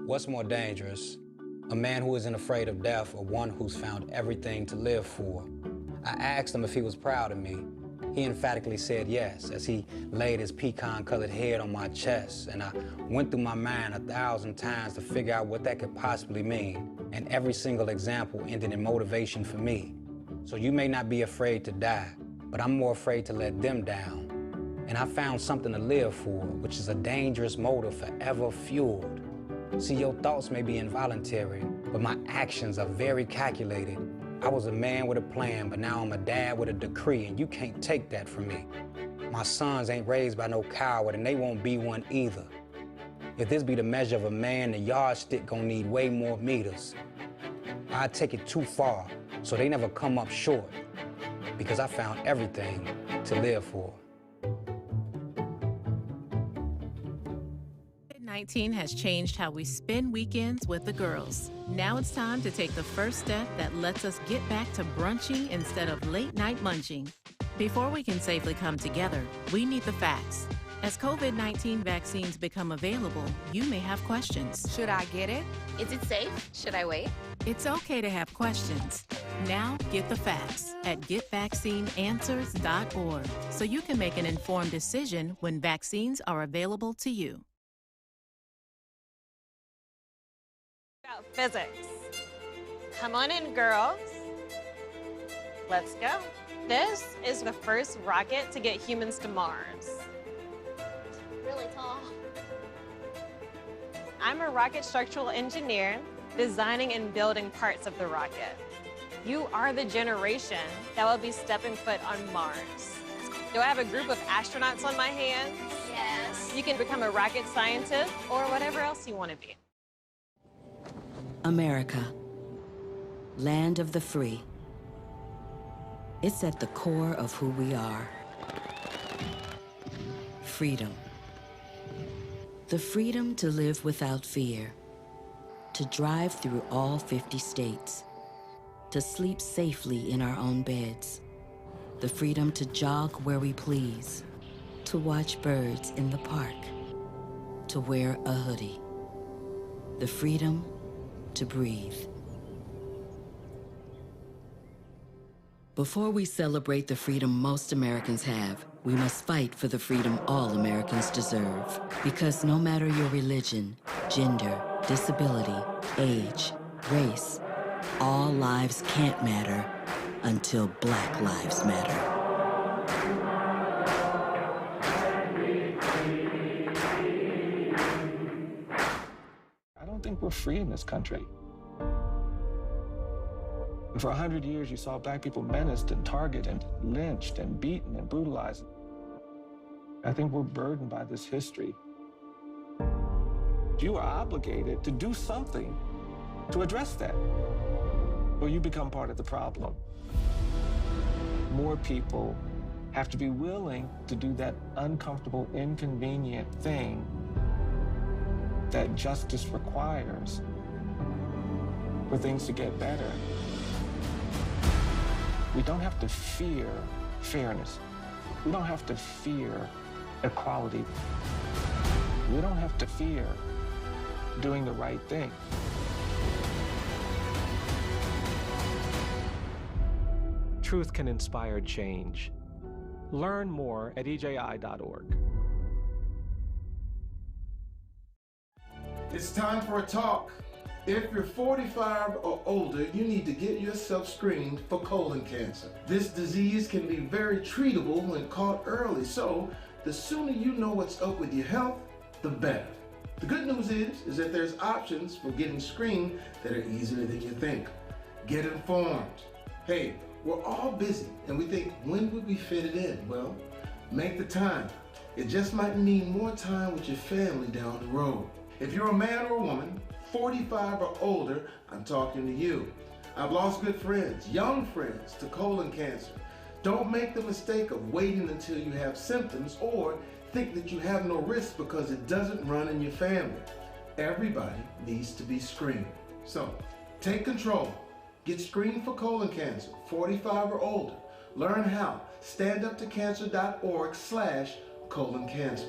What's more dangerous? A man who isn't afraid of death or one who's found everything to live for? I asked him if he was proud of me. He emphatically said yes, as he laid his pecan-colored head on my chest, and I went through my mind 1,000 times to figure out what that could possibly mean, and every single example ended in motivation for me. So you may not be afraid to die, but I'm more afraid to let them down. And I found something to live for, which is a dangerous motive forever fueled. See, your thoughts may be involuntary, but my actions are very calculated. I was a man with a plan, but now I'm a dad with a decree, and you can't take that from me. My sons ain't raised by no coward, and they won't be one either. If this be the measure of a man, the yardstick gonna need way more meters. I take it too far, so they never come up short, because I found everything to live for. COVID-19 has changed how we spend weekends with the girls. Now it's time to take the first step that lets us get back to brunching instead of late-night munching. Before we can safely come together, we need the facts. As COVID-19 vaccines become available, you may have questions. Should I get it? Is it safe? Should I wait? It's okay to have questions. Now get the facts at getvaccineanswers.org so you can make an informed decision when vaccines are available to you. About physics. Come on in, girls. Let's go. This is the first rocket to get humans to Mars. Really tall. I'm a rocket structural engineer, designing and building parts of the rocket. You are the generation that will be stepping foot on Mars. Do I have a group of astronauts on my hands? Yes. You can become a rocket scientist or whatever else you want to be. America, land of the free. It's at the core of who we are. Freedom. The freedom to live without fear, to drive through all 50 states, to sleep safely in our own beds, the freedom to jog where we please, to watch birds in the park, to wear a hoodie, the freedom to breathe. Before we celebrate the freedom most Americans have, we must fight for the freedom all Americans deserve. Because no matter your religion, gender, disability, age, race, all lives can't matter until Black Lives Matter. I don't think we're free in this country. For 100 years, you saw Black people menaced and targeted and lynched and beaten and brutalized. I think we're burdened by this history. You are obligated to do something to address that, or you become part of the problem. More people have to be willing to do that uncomfortable, inconvenient thing that justice requires for things to get better. We don't have to fear fairness. We don't have to fear equality. We don't have to fear doing the right thing. Truth can inspire change. Learn more at EJI.org. It's time for a talk. If you're 45 or older, you need to get yourself screened for colon cancer. This disease can be very treatable when caught early, so the sooner you know what's up with your health, the better. The good news is that there's options for getting screened that are easier than you think. Get informed. Hey, we're all busy and we think, when would we fit it in? Well, make the time. It just might mean more time with your family down the road. If you're a man or a woman, 45 or older, I'm talking to you. I've lost good friends, young friends, to colon cancer. Don't make the mistake of waiting until you have symptoms or think that you have no risk because it doesn't run in your family. Everybody needs to be screened. So, take control. Get screened for colon cancer, 45 or older. Learn how. StandUpToCancer.org/colon cancer.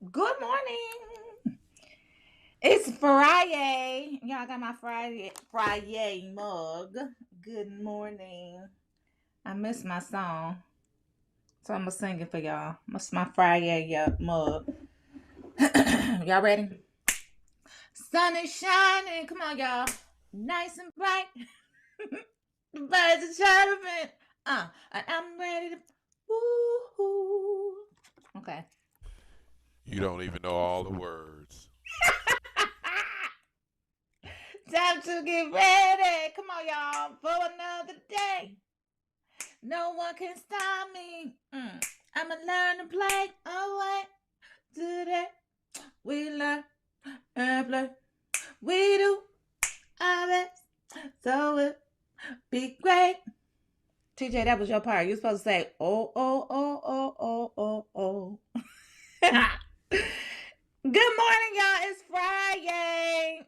Good morning. It's Friday. Y'all got my Friday mug. Good morning. I missed my song, so I'm gonna sing it for y'all. It's my Friday mug. Y'all ready? Sun is shining. Come on, y'all. Nice and bright. The birds are chirping. And I'm ready to woo-hoo. Okay. You don't even know all the words. Time to get ready. Come on, y'all, for another day. No one can stop me. I'ma learn to play. Oh, what? Today we learn and play. We do our best, so it'll be great. TJ, that was your part. You're supposed to say, oh, oh, oh, oh, oh, oh, oh. Good morning, y'all. It's Friday.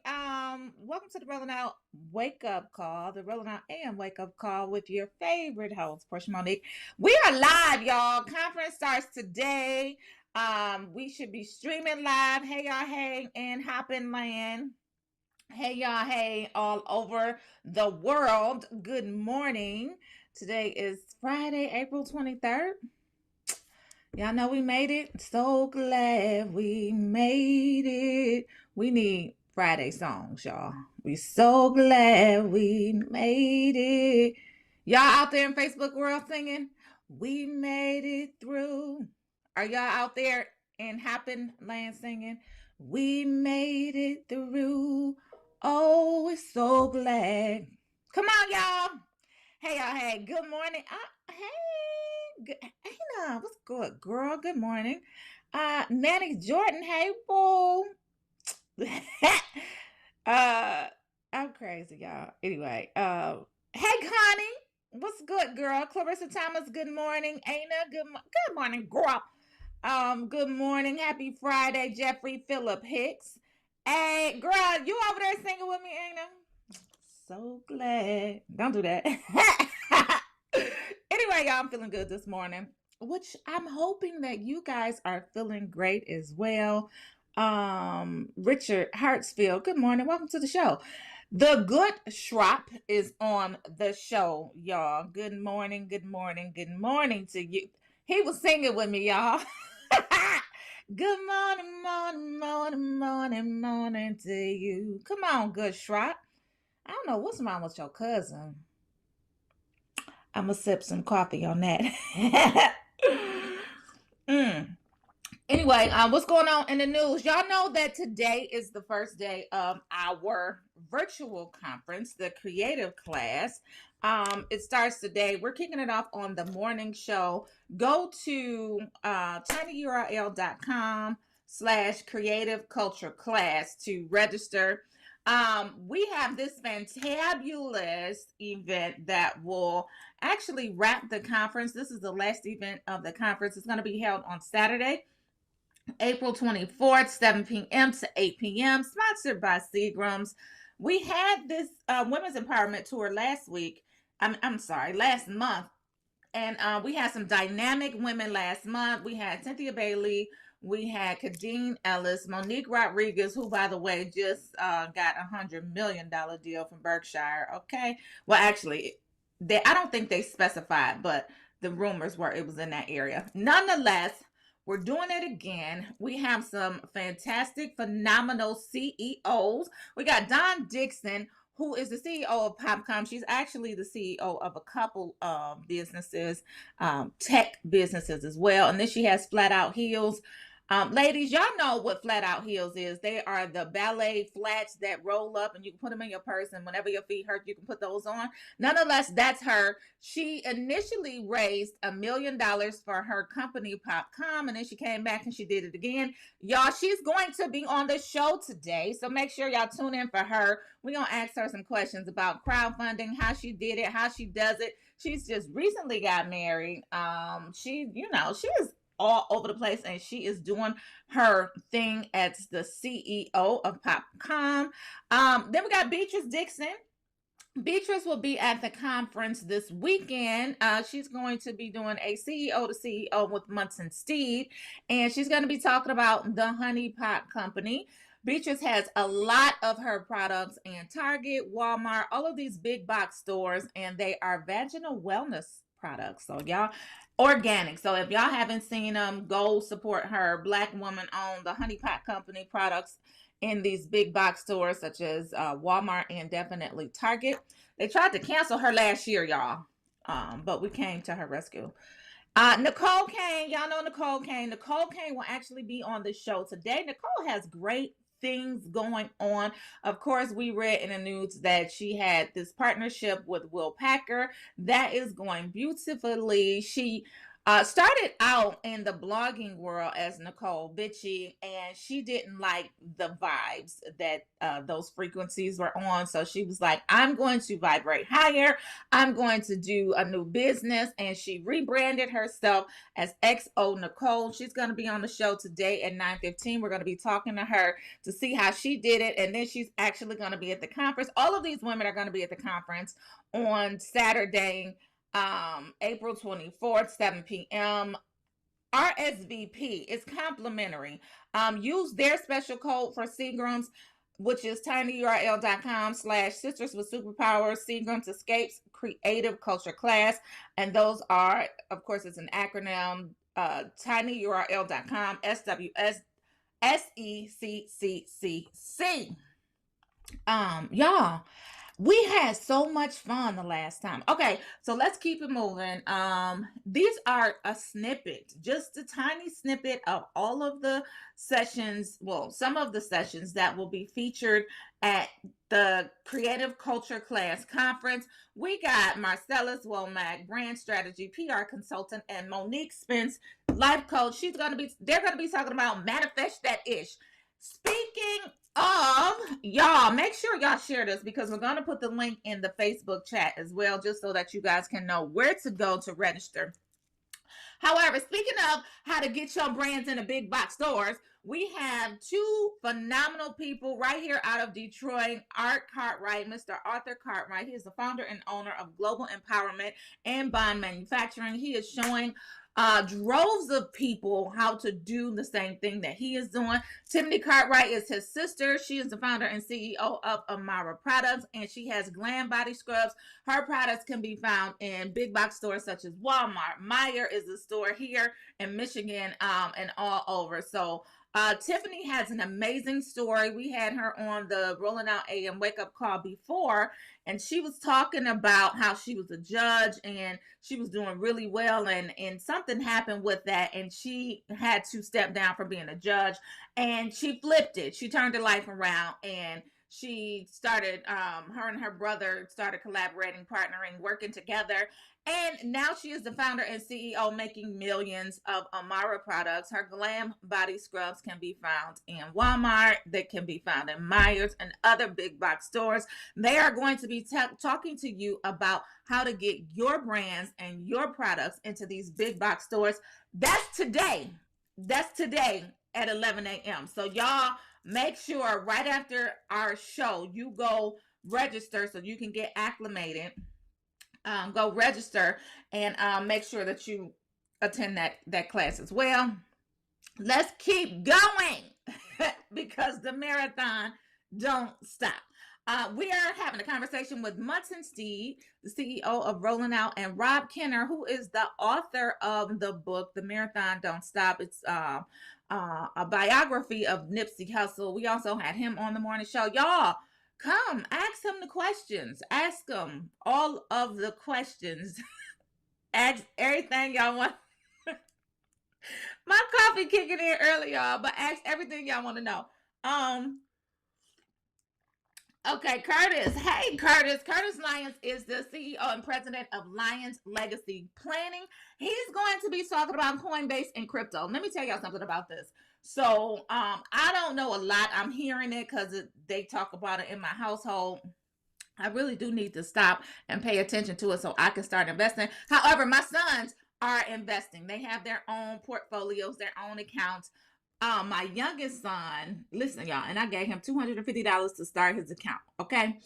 Welcome to the Rolling Out Wake Up Call, the Rolling Out AM Wake Up Call with your favorite host, Portia Monique. We are live, y'all. Conference starts today. We should be streaming live. Hey, y'all. Hey, in Hoppin' Land. Hey, y'all. Hey, all over the world. Good morning. Today is Friday, April 23rd. Y'all know we made it. So glad we made it. We need Friday songs, y'all. We so glad we made it. Y'all out there in Facebook world singing, we made it through. Are y'all out there in Happen Land singing, we made it through? Oh, we're so glad. Come on, y'all. Hey, y'all. Hey, good morning. Hey, Aina, what's good, girl? Good morning. Manny Jordan, hey, boo. I'm crazy, y'all. Anyway, hey, Connie, what's good, girl? Clarissa Thomas, good morning. Aina, good morning, girl. Good morning. Happy Friday, Jeffrey Phillip Hicks. Hey, girl, you over there singing with me, Aina? So glad. Don't do that. Anyway, y'all, I'm feeling good this morning, which I'm hoping that you guys are feeling great as well. Richard Hartsfield, good morning. Welcome to the show. The Good Shrop is on the show, y'all. Good morning, good morning, good morning to you. He was singing with me, y'all. Good morning, morning, morning, morning, morning to you. Come on, Good Shrop. I don't know what's wrong with your cousin. I'm going to sip some coffee on that. Anyway, what's going on in the news? Y'all know that today is the first day of our virtual conference, the creative class. It starts today. We're kicking it off on the morning show. Go to tinyurl.com/creative culture class to register. We have this fantabulous event that will actually wrap the conference. This is the last event of the conference. It's going to be held on Saturday, April 24th, 7 p.m. to 8 p.m., sponsored by Seagram's. We had this women's empowerment tour last month. And we had some dynamic women last month. We had Cynthia Bailey. We had Kadeen Ellis, Monique Rodriguez, who, by the way, just got $100 million deal from Berkshire. Okay. Well, actually, I don't think they specified, but the rumors were it was in that area. Nonetheless, we're doing it again. We have some fantastic, phenomenal CEOs. We got Dawn Dixon, who is the CEO of Popcom. She's actually the CEO of a couple of businesses, tech businesses as well. And then she has Flat Out Heels. Ladies, y'all know what Flat Out Heels is. They are the ballet flats that roll up and you can put them in your purse, and whenever your feet hurt, you can put those on. Nonetheless, that's her. She initially raised $1 million for her company, Popcom, and then she came back and she did it again. Y'all, she's going to be on the show today, so make sure y'all tune in for her. We're going to ask her some questions about crowdfunding, how she did it, how she does it. She's just recently got married. She is all over the place, and she is doing her thing as the CEO of Popcom. Then we got Beatrice Dixon. Beatrice will be at the conference this weekend. She's going to be doing a CEO to CEO with Munson Steed, and she's going to be talking about the Honey Pot Company. Beatrice has a lot of her products in Target, Walmart, all of these big box stores, and they are vaginal wellness products. So y'all, organic. So if y'all haven't seen them, go support her. Black woman owned the Honey Pot Company products in these big box stores such as Walmart and definitely Target. They tried to cancel her last year, y'all, but we came to her rescue. Nicole Kane, y'all know Nicole Kane. Nicole Kane will actually be on the show today. Nicole has great things going on. Of course, we read in the news that she had this partnership with Will Packer that is going beautifully. She started out in the blogging world as Nicole Bitchy, and she didn't like the vibes that those frequencies were on. So she was like, I'm going to vibrate higher. I'm going to do a new business. And she rebranded herself as XO Nicole. She's going to be on the show today at 9:15. We're going to be talking to her to see how she did it. And then she's actually going to be at the conference. All of these women are going to be at the conference on Saturday, April 24th, 7 p.m. RSVP is complimentary. Use their special code for Seagrams, which is tinyurl.com/sisters with superpowers. Seagrams Escapes Creative Culture Class. And those are, of course, it's an acronym, tinyurl.com SWSSECCC. Y'all, we had so much fun the last time. Okay, so let's keep it moving. These are a snippet, just a tiny snippet of all of the sessions, well, some of the sessions that will be featured at the Creative Culture Class Conference. We got Marcellus Womack, brand strategy, PR consultant, and Monique Spence, life coach. They're going to be talking about manifest that ish. Speaking of, y'all, make sure y'all share this because we're going to put the link in the Facebook chat as well, just so that you guys can know where to go to register. However, speaking of how to get your brands in the big box stores, we have two phenomenal people right here out of Detroit. Art Cartwright, Mr. Arthur Cartwright. He is the founder and owner of Global Empowerment and Bond Manufacturing. He is showing droves of people how to do the same thing that he is doing. Tiffany Cartwright is his sister. She is the founder and CEO of Amara Products, and she has Glam Body Scrubs. Her products can be found in big box stores such as Walmart. Meijer is a store here in Michigan, and all over. So Tiffany has an amazing story. We had her on the Rolling Out AM Wake Up Call before, and she was talking about how she was a judge and she was doing really well, and something happened with that, and she had to step down from being a judge, and she flipped it. She turned her life around, and she started, her and her brother started collaborating, partnering, working together. And now she is the founder and CEO, making millions of Amara products. Her Glam Body Scrubs can be found in Walmart. They can be found in Meijers and other big box stores. They are going to be talking to you about how to get your brands and your products into these big box stores. That's today. That's today at 11 a.m. So y'all make sure right after our show, you go register so you can get acclimated. Go register and make sure that you attend that class as well. Let's keep going because the marathon don't stop. We are having a conversation with Munson Steed, the CEO of Rolling Out, and Rob Kenner, who is the author of the book, The Marathon Don't Stop. It's a biography of Nipsey Hussle. We also had him on the morning show. Y'all, come, ask him the questions. Ask him all of the questions. Ask everything y'all want. My coffee kicking in early, y'all, but ask everything y'all want to know. Okay, Curtis. Hey, Curtis. Curtis Lyons is the CEO and president of Lyons Legacy Planning. He's going to be talking about Coinbase and crypto. Let me tell y'all something about this. So, I don't know a lot. I'm hearing it because they talk about it in my household. I really do need to stop and pay attention to it so I can start investing. However, my sons are investing. They have their own portfolios, their own accounts. My youngest son, listen, y'all, and I gave him $250 to start his account, okay?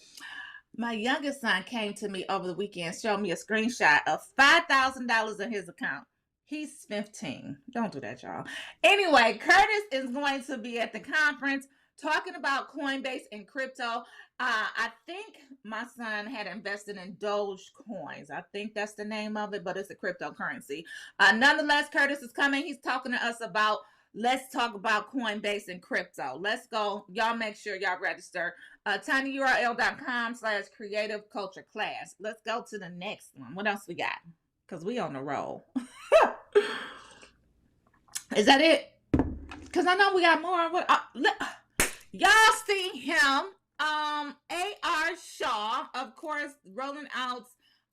My youngest son came to me over the weekend, showed me a screenshot of $5,000 in his account. He's 15. Don't do that, y'all. Anyway, Curtis is going to be at the conference talking about Coinbase and crypto. I think my son had invested in Dogecoins. I think that's the name of it, but it's a cryptocurrency. Nonetheless, Curtis is coming. He's talking to us about, let's talk about Coinbase and crypto. Let's go. Y'all make sure y'all register. tinyurl.com/creative culture class. Let's go to the next one. What else we got? Because we on the roll. Is that it? Because I know we got more. Y'all see him. A.R. Shaw, of course, rolling out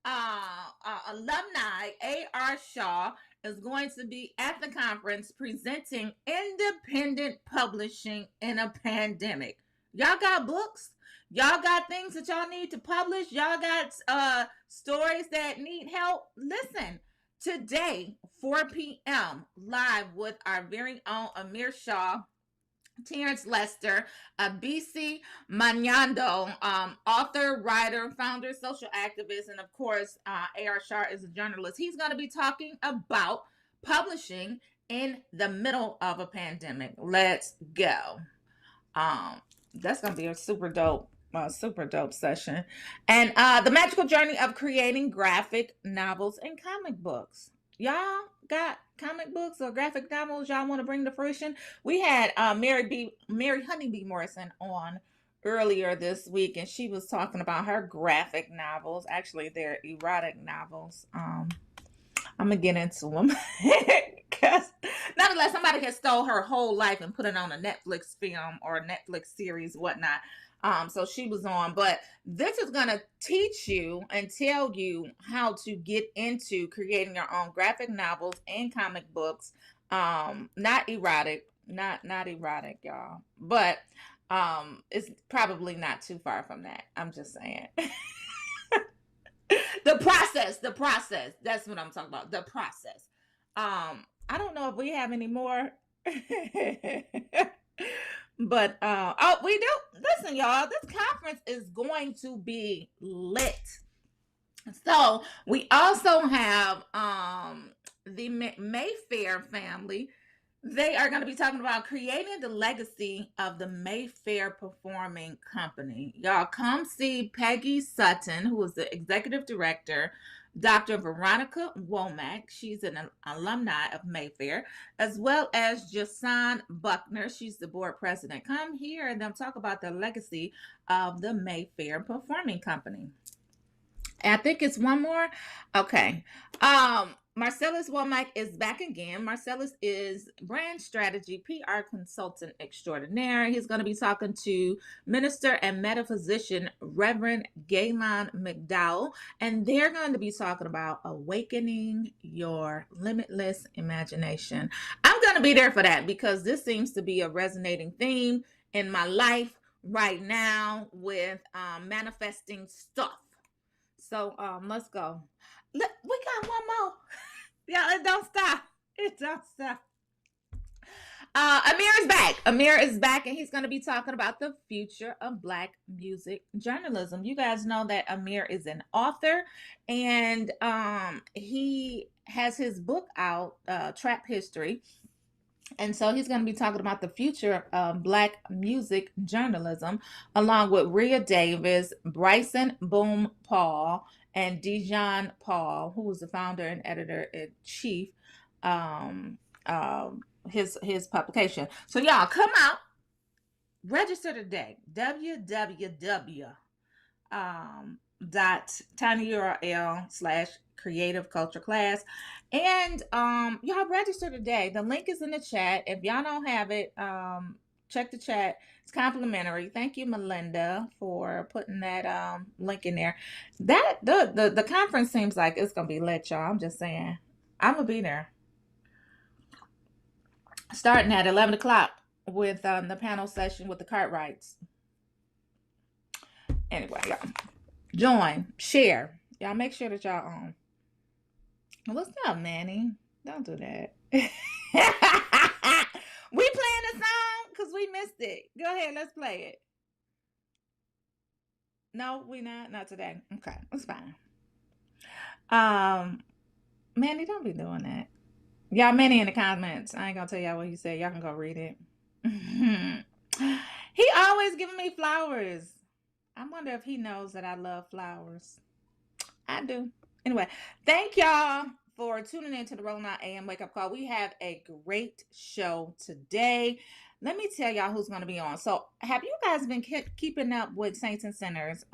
alumni. A.R. Shaw is going to be at the conference presenting independent publishing in a pandemic. Y'all got books? Y'all got things that y'all need to publish? Y'all got stories that need help? Listen, today, 4 p.m., live with our very own Amir Shaw, Terrence Lester, BC Magnando, author, writer, founder, social activist, and of course, A.R. Shaw is a journalist. He's going to be talking about publishing in the middle of a pandemic. Let's go. That's going to be a super dope session. And the magical journey of creating graphic novels and comic books. Y'all got comic books or graphic novels y'all want to bring to fruition? We had Mary Honeybee Morrison on earlier this week, and she was talking about her graphic novels. Actually, they're erotic novels. I'm gonna get into them because nonetheless, somebody has stole her whole life and put it on a Netflix film or a Netflix series, whatnot. So she was on, but this is going to teach you and tell you how to get into creating your own graphic novels and comic books. Not erotic, not erotic, y'all, but it's probably not too far from that. I'm just saying. The process, that's what I'm talking about. The process. I don't know if we have any more. But we do. Listen, y'all, this conference is going to be lit. So we also have the Mayfair family. They are going to be talking about creating the legacy of the Mayfair Performing Company. Y'all come see Peggy Sutton, who is the executive director, Dr. Veronica Womack, she's an alumni of Mayfair, as well as Jason Buckner, she's the board president. Come hear them talk about the legacy of the Mayfair Performing Company. And I think it's one more. Okay. Marcellus Womack is back again. Marcellus is brand strategy PR consultant extraordinaire. He's going to be talking to minister and metaphysician Reverend Galen McDowell, and they're going to be talking about awakening your limitless imagination. I'm going to be there for that because this seems to be a resonating theme in my life right now with manifesting stuff. So let's go. We got one more. Yeah, it don't stop. It don't stop. Amir is back. Amir is back, and he's going to be talking about the future of Black music journalism. You guys know that Amir is an author, and he has his book out, Trap History. And so he's going to be talking about the future of Black music journalism, along with Rhea Davis, Bryson Boom Paul, and Dijon Paul, who was the founder and editor-in-chief, his publication. So y'all come out, register today, www.tinyurl/creative culture class, and y'all register today. The link is in the chat. If y'all don't have it, check the chat. It's complimentary. Thank you, Melinda, for putting that link in there. That the conference seems like it's gonna be lit, y'all. I'm just saying. I'm gonna be there. Starting at 11 o'clock with the panel session with the Cartwrights. Anyway, y'all join, share. Y'all make sure that y'all on. What's up, Manny? Don't do that. We playing the song because we missed it. Go ahead, let's play it. No, we not today. Okay, it's fine. Um, Manny, don't be doing that. Y'all, Manny in the comments. I ain't gonna tell y'all what he said. Y'all can go read it. He always giving me flowers. I wonder if he knows that I love flowers. I do. Anyway, thank y'all for tuning in to the Rolling Out AM Wake Up Call. We have a great show today. Let me tell y'all who's going to be on. So, have you guys been keeping up with Saints and Sinners?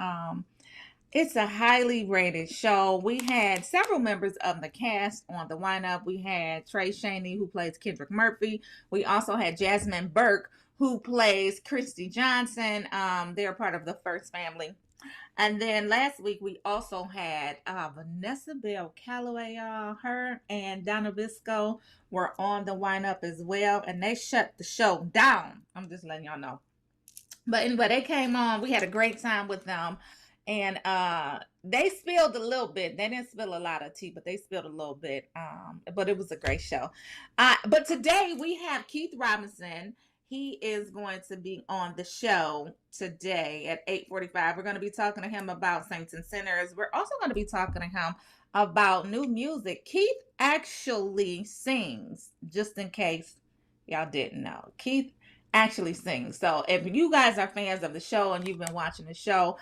It's a highly rated show. We had several members of the cast on the lineup. We had Trey Shaney, who plays Kendrick Murphy. We also had Jasmine Burke, who plays Christy Johnson. They're part of the First Family. And then last week, we also had Vanessa Bell Calloway. Her and Donna Visco were on the lineup as well. And they shut the show down. I'm just letting y'all know. But anyway, they came on. We had a great time with them. And they spilled a little bit. They didn't spill a lot of tea, but they spilled a little bit. But it was a great show. But today we have Keith Robinson. He is going to be on the show today at 8:45. We're going to be talking to him about Saints and Sinners. We're also going to be talking to him about new music. Keith actually sings, just in case y'all didn't know. Keith actually sings. So if you guys are fans of the show and you've been watching the show,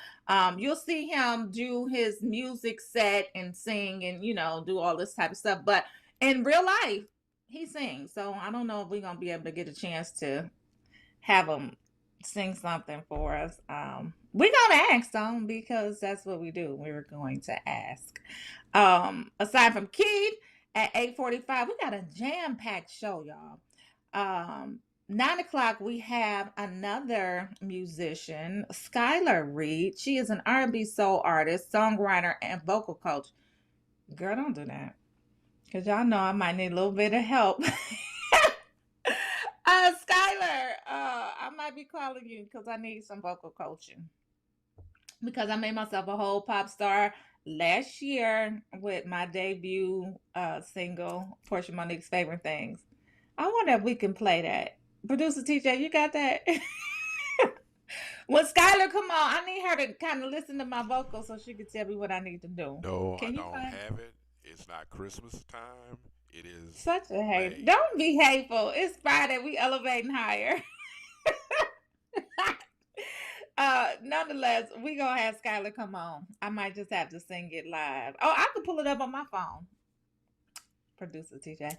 you'll see him do his music set and sing and, you know, do all this type of stuff. But in real life, he sings. So I don't know if we're going to be able to get a chance to have him sing something for us. We're going to ask him because that's what we do. We're going to ask. Aside from Keith, at 8:45, we got a jam-packed show, y'all. 9 o'clock, we have another musician, Skylar Reed. She is an R&B soul artist, songwriter, and vocal coach. Girl, don't do that. Because y'all know I might need a little bit of help. Skylar, I might be calling you because I need some vocal coaching. Because I made myself a whole pop star last year with my debut single, Portia Monique's Favorite Things. I wonder if we can play that. Producer TJ, you got that? When Skylar come on, I need her to kind of listen to my vocals so she can tell me what I need to do. No, Can I you don't find have it. It's not Christmas time. It is such a hate? May. Don't be hateful. It's Friday. We elevating higher. Nonetheless, we gonna have Skylar come on. I might just have to sing it live. Oh, I can pull it up on my phone. Producer TJ.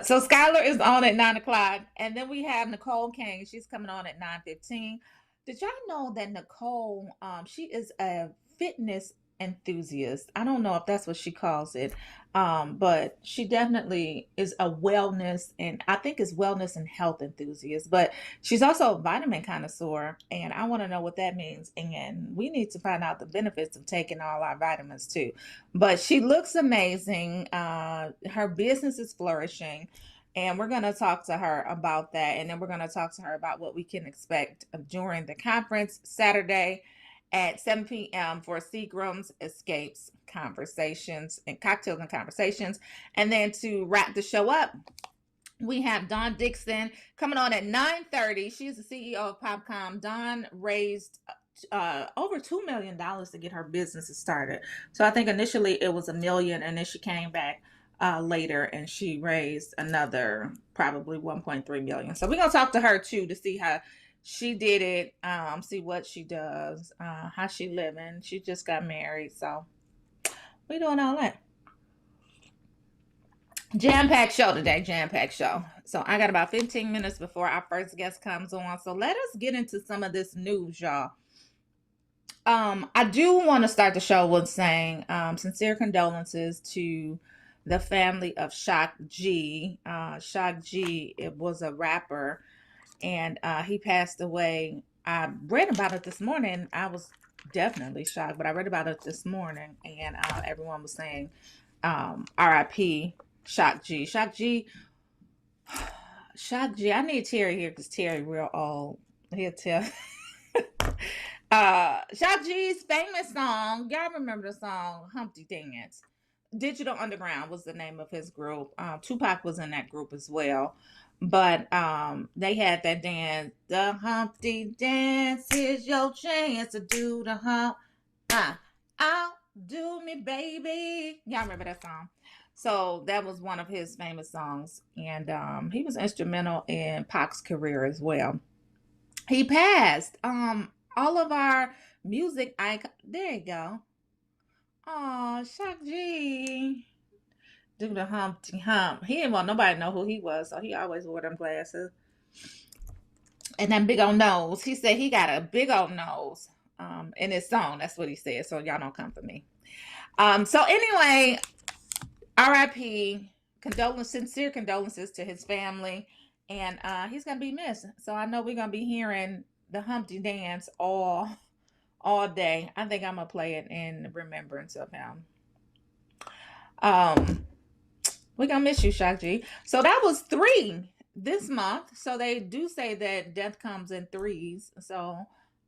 So Skylar is on at 9 o'clock, and then we have Nicole King. She's coming on at 9:15. Did y'all know that Nicole? She is a fitness enthusiast. I don't know if that's what she calls it, but she definitely is a wellness and I think is wellness and health enthusiast. But she's also a vitamin connoisseur, and I want to know what that means. And we need to find out the benefits of taking all our vitamins too. But she looks amazing. Her business is flourishing. And we're going to talk to her about that. And then we're going to talk to her about what we can expect during the conference Saturday at 7 p.m. for Seagram's Escapes Conversations and Cocktails and Conversations. And then to wrap the show up, we have Dawn Dixon coming on at 9:30. She's the CEO of Popcom. Dawn raised over $2 million to get her businesses started. So I think initially it was $1 million, and then she came back later and she raised another probably 1.3 million. So we're gonna talk to her too to see how she did it, see what she does, how she living. She just got married, so we doing all that. Jam-packed show today, jam-packed show. So I got about 15 minutes before our first guest comes on. So let us get into some of this news, y'all. I do want to start the show with saying sincere condolences to the family of Shock G. Shock G, it was a rapper, and he passed away. I read about it this morning. I was definitely shocked, but I read about it this morning, and everyone was saying R.I.P. Shock G. Shock G. Shock G. I need Terry here because Terry real old. He'll tell. Shock G's famous song. Y'all remember the song Humpty Dance? Digital Underground was the name of his group. Tupac was in that group as well. But they had that dance. The Humpty Dance is your chance to do the hump. Outdo me, baby. Y'all remember that song? So that was one of his famous songs, and he was instrumental in Pac's career as well. He passed. All of our music icon. There you go. Oh, Shock G. Do the Humpty Hump. He didn't want nobody to know who he was, so he always wore them glasses. And that big old nose. He said he got a big old nose in his song. That's what he said. So y'all don't come for me. So anyway, R.I.P. Sincere condolences to his family. And he's going to be missed. So I know we're going to be hearing the Humpty Dance all day. I think I'm going to play it in remembrance of him. We're going to miss you, Shock G. So that was 3 this month. So they do say that death comes in 3s. So,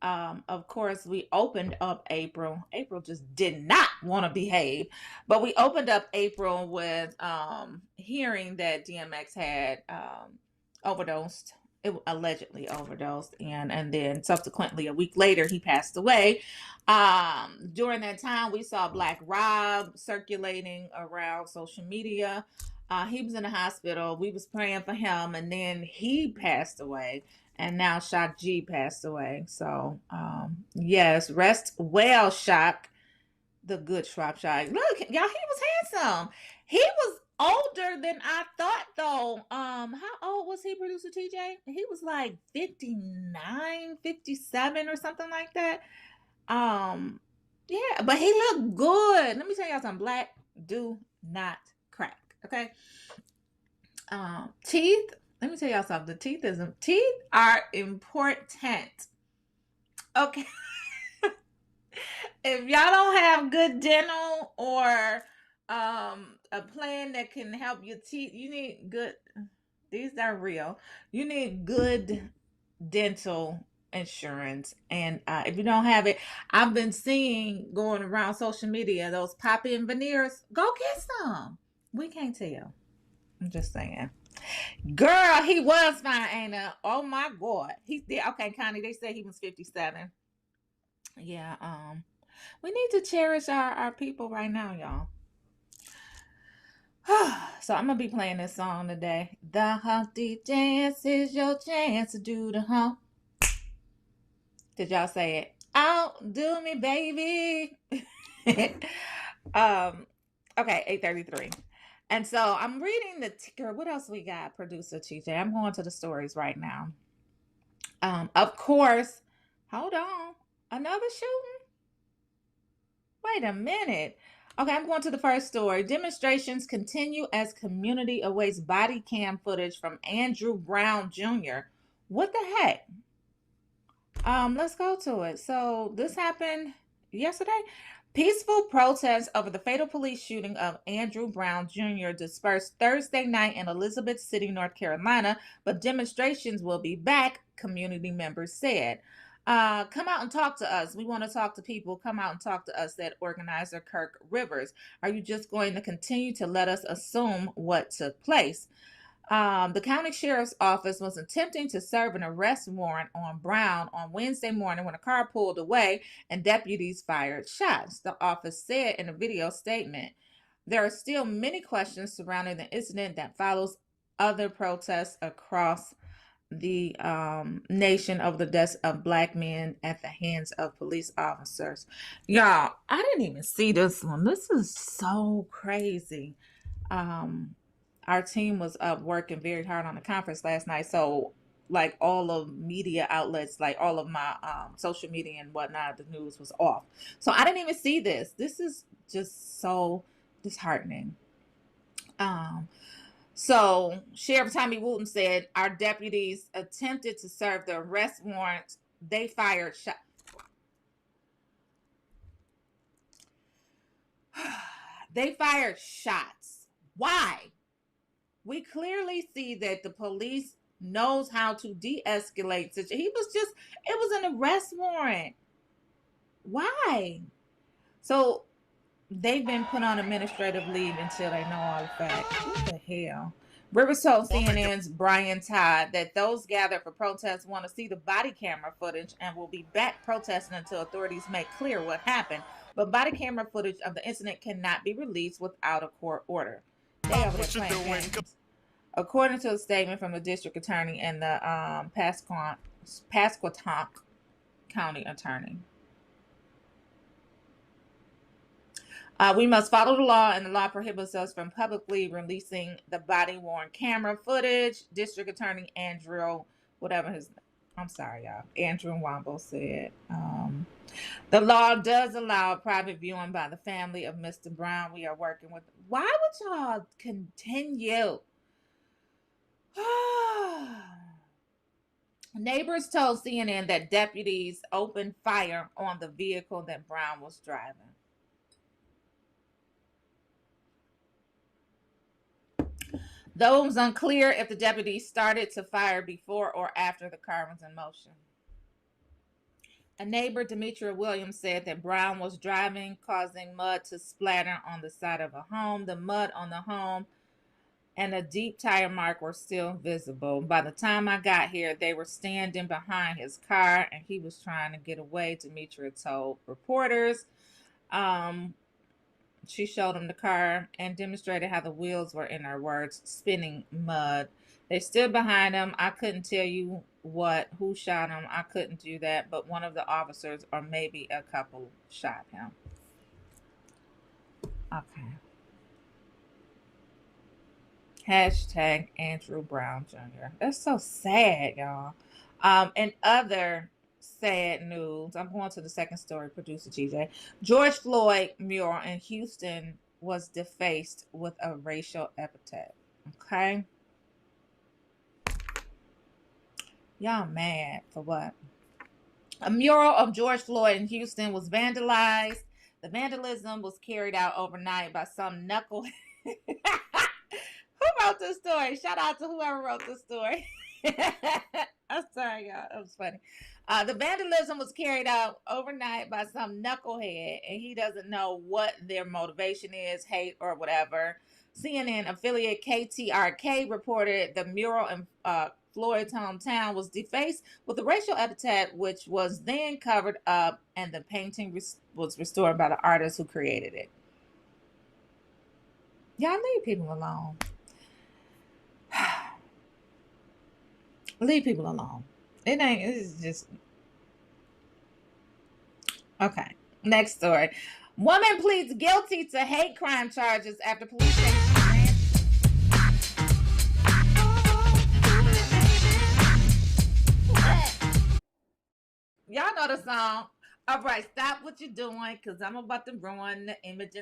of course, we opened up April. April just did not want to behave. But we opened up April with hearing that DMX had overdosed. It allegedly overdosed, and then subsequently a week later he passed away. During that time, we saw Black Rob circulating around social media. He was in the hospital. We was praying for him, and then he passed away. And now Shock G passed away. So yes, rest well, Shock, the good Shock. Look, y'all, he was handsome. He was older than I thought, though. How old was he, producer TJ? He was like 59, 57 or something like that. Yeah, but he looked good. Let me tell y'all something. Black do not crack. Okay. Teeth. Let me tell y'all something. Teeth are important. Okay. If y'all don't have good dental or a plan that can help your teeth, you need good. These are real. You need good dental insurance, and if you don't have it, I've been seeing going around social media those pop-in veneers. Go get some. We can't tell. I'm just saying. Girl, he was fine, ain't it? Oh my God, he did. Okay, Connie, they said he was 57. Yeah. We need to cherish our people right now, y'all. So I'm gonna be playing this song today. The Humpty Dance is your chance to do the hump. Did y'all say it? Outdo me, baby. Okay, 8:33. And so I'm reading the ticker. What else we got, producer TJ? I'm going to the stories right now. Of course, hold on. Another shooting? Wait a minute. Okay, I'm going to the first story. Demonstrations continue as community awaits body cam footage from Andrew Brown Jr. What the heck? Let's go to it. So this happened yesterday. Peaceful protests over the fatal police shooting of Andrew Brown Jr. dispersed Thursday night in Elizabeth City, North Carolina, but demonstrations will be back, community members said. Come out and talk to us. We want to talk to people. Come out and talk to us, said organizer Kirk Rivers. Are you just going to continue to let us assume what took place? The county sheriff's office was attempting to serve an arrest warrant on Brown on Wednesday morning when a car pulled away and deputies fired shots, the office said in a video statement. There are still many questions surrounding the incident that follows other protests across the nation over the deaths of Black men at the hands of police officers. Y'all, I didn't even see this one. This is so crazy. Our team was up working very hard on the conference last night. So like all of media outlets, like all of my social media and whatnot, the news was off. So I didn't even see this. This is just so disheartening. So Sheriff Tommy Wooten said our deputies attempted to serve the arrest warrant. They fired shots. They fired shots. Why? We clearly see that the police knows how to de-escalate. It was an arrest warrant. Why? So they've been put on administrative leave until they know all the facts. What the hell? Rivers told CNN's Brian Todd that those gathered for protests want to see the body camera footage and will be back protesting until authorities make clear what happened. But body camera footage of the incident cannot be released without a court order. They over there playing games. According to a statement from the district attorney and the Pasquotank County attorney. We must follow the law, and the law prohibits us from publicly releasing the body-worn camera footage. District Attorney Andrew Womble said. The law does allow private viewing by the family of Mr. Brown. We are working with. Why would y'all continue? Neighbors told CNN that deputies opened fire on the vehicle that Brown was driving. Though it was unclear if the deputies started to fire before or after the car was in motion. A neighbor, Demetria Williams, said that Brown was driving, causing mud to splatter on the side of a home. The mud on the home and a deep tire mark were still visible. By the time I got here, they were standing behind his car and he was trying to get away, Demetria told reporters. She showed him the car and demonstrated how the wheels were, in her words, spinning mud. They stood behind him. I couldn't tell you who shot him. I couldn't do that, but one of the officers or maybe a couple shot him. Okay. Hashtag Andrew Brown Jr. That's so sad, y'all. And other sad news. I'm going to the second story, producer TJ. George Floyd mural in Houston was defaced with a racial epithet. Okay. Y'all mad for what? A mural of George Floyd in Houston was vandalized. The vandalism was carried out overnight by some knucklehead. Who wrote this story? Shout out to whoever wrote this story. I'm sorry, y'all. That was funny. The vandalism was carried out overnight by some knucklehead, and he doesn't know what their motivation is, hate or whatever. CNN affiliate KTRK reported the mural in Floyd's hometown was defaced with a racial epithet, which was then covered up, and the painting was restored by the artist who created it. Y'all leave people alone. Leave people alone. It's just. Okay. Next story. Woman pleads guilty to hate crime charges after police say she ran. Y'all know the song. All right, stop what you're doing, because I'm about to ruin the image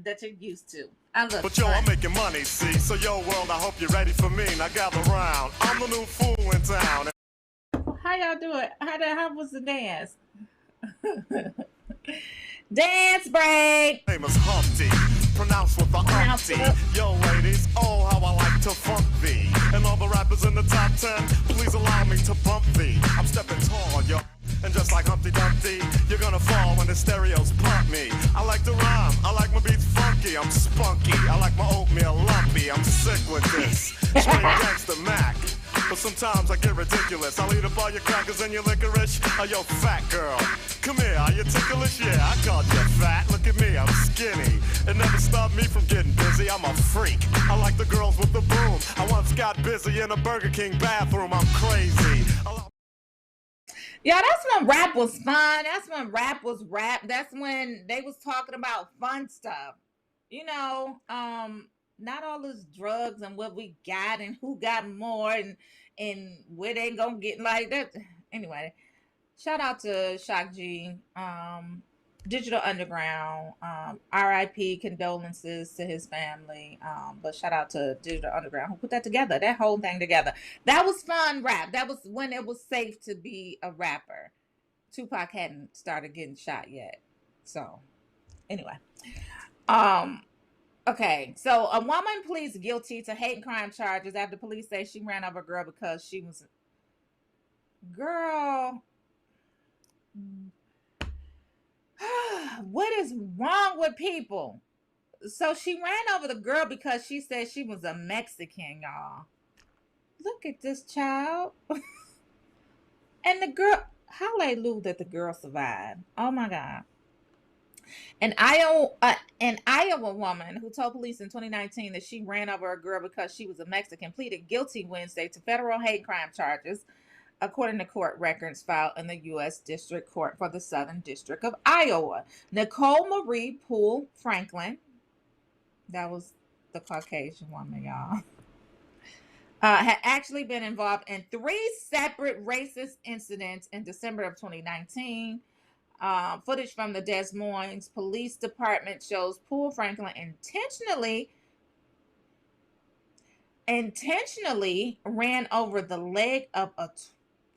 that you're used to. But yo, I'm making money, see? So yo, world, I hope you're ready for me. Now gather round. I'm the new fool in town. How y'all do it? How was the dance? Dance break. Name is Humpty, pronounced with the Humpty. Yo, ladies, oh, how I like to funk thee. And all the rappers in the top 10, please allow me to bump thee. I'm stepping tall, yo. And just like Humpty Dumpty, you're gonna fall when the stereos pump me. I like to rhyme, I like my beats funky, I'm spunky. I like my oatmeal lumpy, I'm sick with this. Straight gangsta Mac. But sometimes I get ridiculous. I'll eat up all your crackers and your licorice. Oh, yo, fat girl, come here, are you ticklish? Yeah, I called you fat. Look at me, I'm skinny. It never stopped me from getting busy. I'm a freak. I like the girls with the boom. I once got busy in a Burger King bathroom. I'm crazy. Yeah, that's when rap was fun. That's when rap was rap. That's when they was talking about fun stuff. You know, not all this drugs and what we got and who got more and where they gonna get like that. Anyway, shout out to Shock G, Digital Underground, RIP, condolences to his family. But shout out to Digital Underground who put that together, that whole thing together. That was fun rap. That was when it was safe to be a rapper. Tupac hadn't started getting shot yet. So anyway, okay, so a woman pleads guilty to hate crime charges after police say she ran over a girl because she was... Girl, what is wrong with people? So she ran over the girl because she said she was a Mexican, y'all. Look at this child. And the girl, hallelujah that the girl survived. Oh my God. An Iowa woman who told police in 2019 that she ran over a girl because she was a Mexican pleaded guilty Wednesday to federal hate crime charges, according to court records filed in the U.S. District Court for the Southern District of Iowa. Nicole Marie Poole Franklin, that was the Caucasian woman, y'all, had actually been involved in 3 separate racist incidents in December of 2019. Footage from the Des Moines Police Department shows Poole Franklin intentionally ran over the leg of a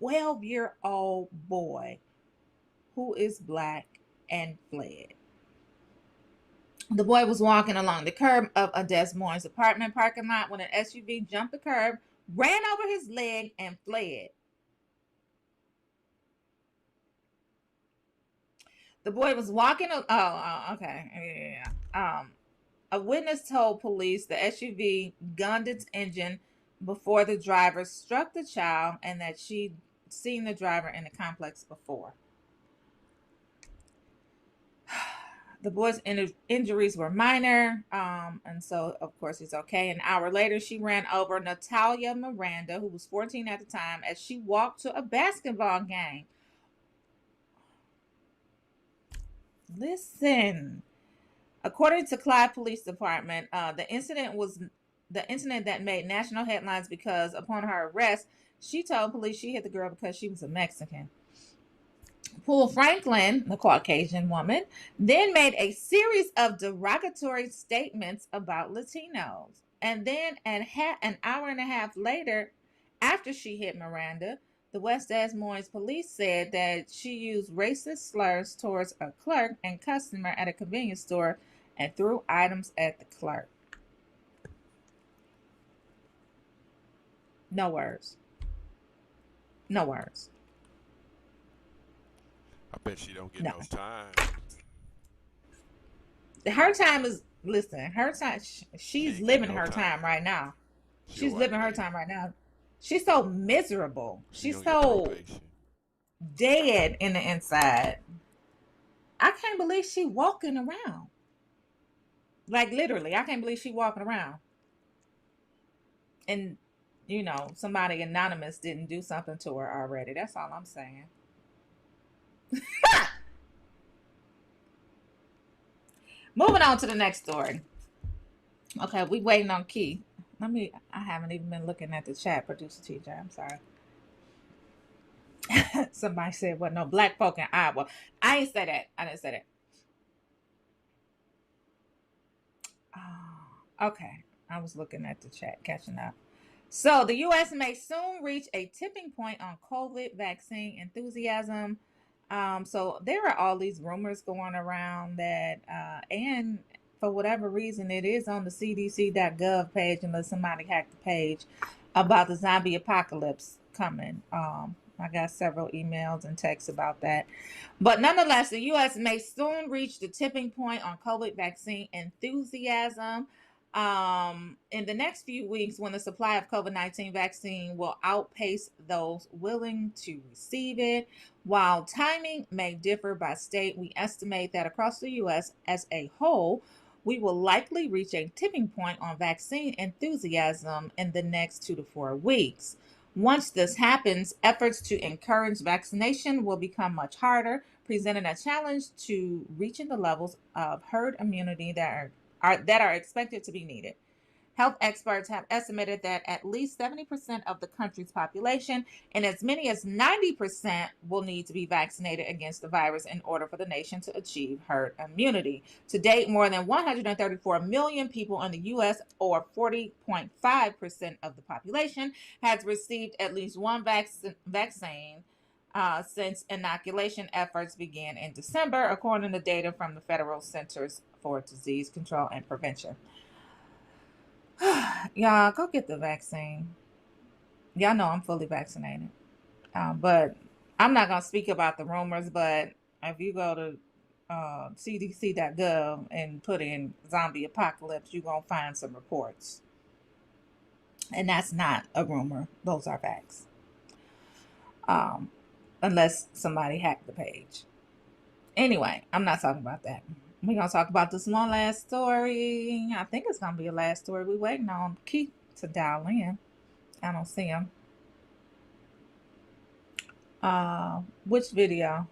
12-year-old boy who is black and fled. The boy was walking along the curb of a Des Moines apartment parking lot when an SUV jumped the curb, ran over his leg, and fled. The boy was walking. Okay. Yeah. A witness told police the SUV gunned its engine before the driver struck the child, and that she'd seen the driver in the complex before. The boy's injuries were minor, and so, of course, he's okay. An hour later, she ran over Natalia Miranda, who was 14 at the time, as she walked to a basketball game. Listen. According to Clyde Police Department, the incident that made national headlines because upon her arrest, she told police she hit the girl because she was a Mexican. Poole Franklin, the Caucasian woman, then made a series of derogatory statements about Latinos. And then an hour and a half later, after she hit Miranda, the West Des Moines police said that she used racist slurs towards a clerk and customer at a convenience store and threw items at the clerk. No words. No words. I bet she don't get no time. Her time is, listen, her time, she's living her time right now. She's living her time right now. She's so miserable. She's so dead in the inside. I can't believe she walking around. Like, literally, I can't believe she walking around. And, you know, somebody anonymous didn't do something to her already. That's all I'm saying. Moving on to the next story. Okay, we waiting on Keith. I haven't even been looking at the chat, Producer TJ. I'm sorry. Somebody said, well, no black folk in Iowa. I didn't say that. Oh, okay. I was looking at the chat, catching up. So the U.S. may soon reach a tipping point on COVID vaccine enthusiasm. So there are all these rumors going around that, and for whatever reason, it is on the CDC.gov page, unless somebody hacked the page, about the zombie apocalypse coming. I got several emails and texts about that. But nonetheless, the U.S. may soon reach the tipping point on COVID vaccine enthusiasm. In the next few weeks, when the supply of COVID-19 vaccine will outpace those willing to receive it. While timing may differ by state, we estimate that across the U.S. as a whole, we will likely reach a tipping point on vaccine enthusiasm in the next 2 to 4 weeks. Once this happens, efforts to encourage vaccination will become much harder, presenting a challenge to reaching the levels of herd immunity that are expected to be needed. Health experts have estimated that at least 70% of the country's population and as many as 90% will need to be vaccinated against the virus in order for the nation to achieve herd immunity. To date, more than 134 million people in the U.S., or 40.5% of the population, has received at least one vaccine since inoculation efforts began in December, according to data from the Federal Centers for Disease Control and Prevention. Y'all, go get the vaccine. Y'all know I'm fully vaccinated. But I'm not going to speak about the rumors, but if you go to CDC.gov and put in zombie apocalypse, you're going to find some reports. And that's not a rumor. Those are facts. Unless somebody hacked the page. Anyway, I'm not talking about that. We're going to talk about this one last story. I think it's going to be a last story. We're waiting on Keith to dial in. I don't see him. Which video?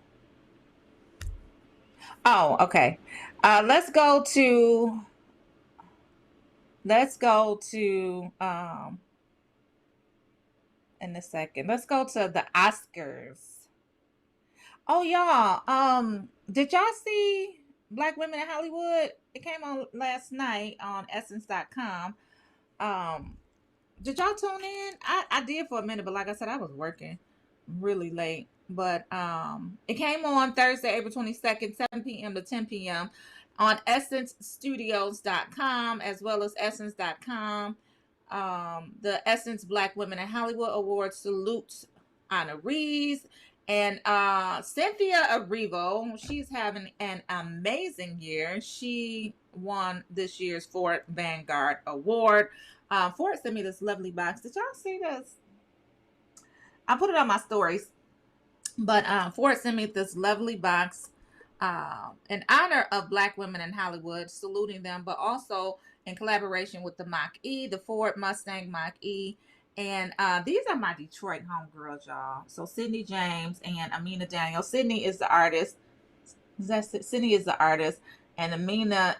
Oh, okay. Let's go to in a second. Let's go to the Oscars. Oh, y'all. Did y'all see Black Women in Hollywood? It came on last night on Essence.com. Did y'all tune in? I did for a minute, but like I said, I was working really late. But it came on Thursday, April 22nd, 7 p.m. to 10 p.m. on EssenceStudios.com as well as Essence.com. The Essence Black Women in Hollywood Award salutes honorees. And Cynthia Erivo, she's having an amazing year. She won this year's Ford Vanguard Award. Ford sent me this lovely box. Did y'all see this? I put it on my stories. But Ford sent me this lovely box in honor of Black women in Hollywood, saluting them, but also in collaboration with the Mach-E, the Ford Mustang Mach-E. And these are my Detroit homegirls, y'all. So Sydney James and Amina Daniels. Sydney is the artist. Sydney is the artist, and Amina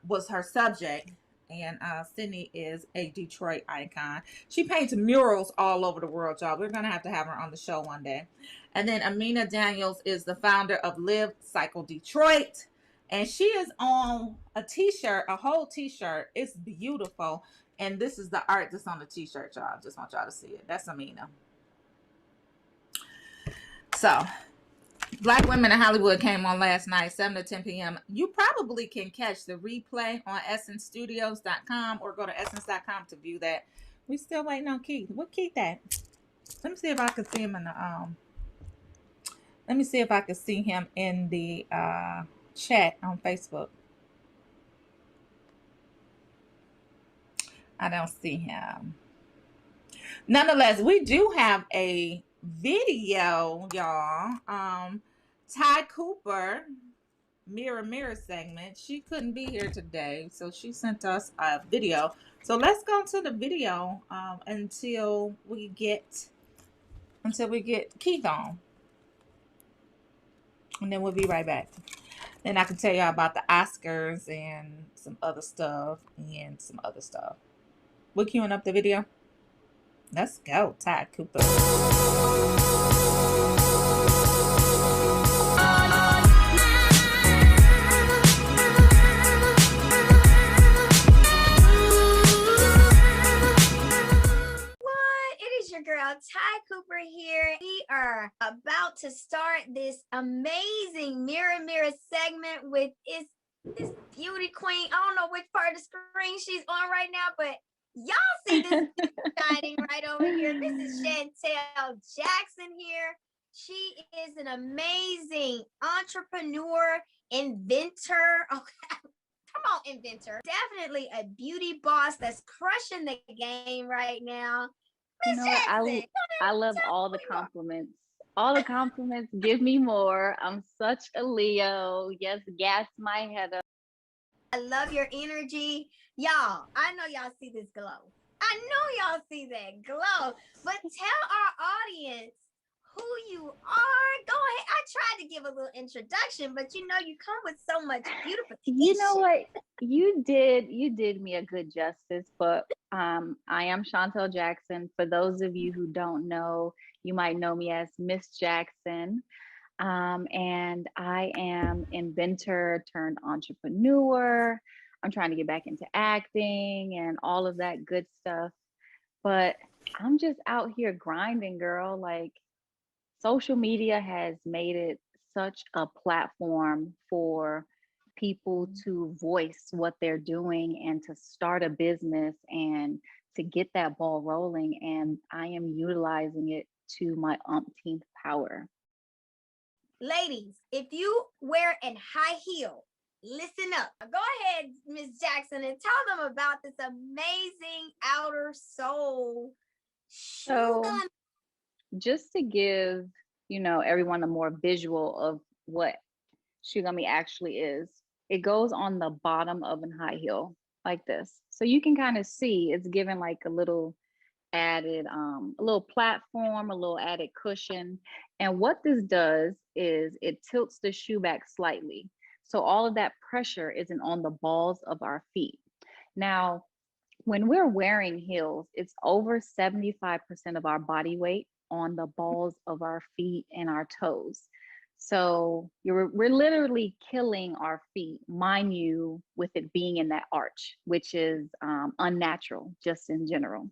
was her subject. And Sydney is a Detroit icon. She paints murals all over the world, y'all. We're going to have her on the show one day. And then Amina Daniels is the founder of Live Cycle Detroit. And she is on a t-shirt, a whole t-shirt. It's beautiful. And this is the art that's on the t-shirt, y'all. Just want y'all to see it. That's Amina. So, Black Women in Hollywood came on last night, 7 to 10 p.m. You probably can catch the replay on EssenceStudios.com or go to Essence.com to view that. We still waiting on Keith. What Keith at? Let me see if I can see him in the Let me see if I can see him in the chat on Facebook. I don't see him. Nonetheless, we do have a video, y'all. Ty Cooper, Mirror segment. She couldn't be here today, so she sent us a video. So let's go to the video until we get Keith on. And then we'll be right back. Then I can tell y'all about the Oscars and some other stuff. We're queuing up the video. Let's go, Ty Cooper. Your girl Ty Cooper here. We are about to start this amazing mirror segment with this beauty queen. I don't know which part of the screen she's on right now, but y'all see this shining right over here. This is Chantel Jackson here. She is an amazing entrepreneur, inventor. Oh, come on, inventor. Definitely a beauty boss that's crushing the game right now. You know what? I love all the compliments. All the compliments. Give me more. I'm such a Leo. Yes, gas my head up. I love your energy. Y'all, I know y'all see this glow. I know y'all see that glow. But tell our audience who you are. Go ahead. I tried to give a little introduction, but you know you come with so much beautiful. You know what? You did me a good justice, but I am Chantel Jackson. For those of you who don't know, you might know me as Miss Jackson. And I am inventor turned entrepreneur. I'm trying to get back into acting and all of that good stuff. But I'm just out here grinding, girl. Like, social media has made it such a platform for people to voice what they're doing and to start a business and to get that ball rolling. And I am utilizing it to my umpteenth power. Ladies, if you wear a high heel, listen up. Go ahead, Miss Jackson, and tell them about this amazing outer sole shoe So gummy. just to give, everyone a more visual of what Shugami actually is, it goes on the bottom of a high heel like this. So you can kind of see it's given like a little added, a little platform, a little added cushion. And what this does is it tilts the shoe back slightly. So all of that pressure isn't on the balls of our feet. Now, when we're wearing heels, it's over 75% of our body weight on the balls of our feet and our toes. So we're literally killing our feet, mind you, with it being in that arch, which is unnatural just in general.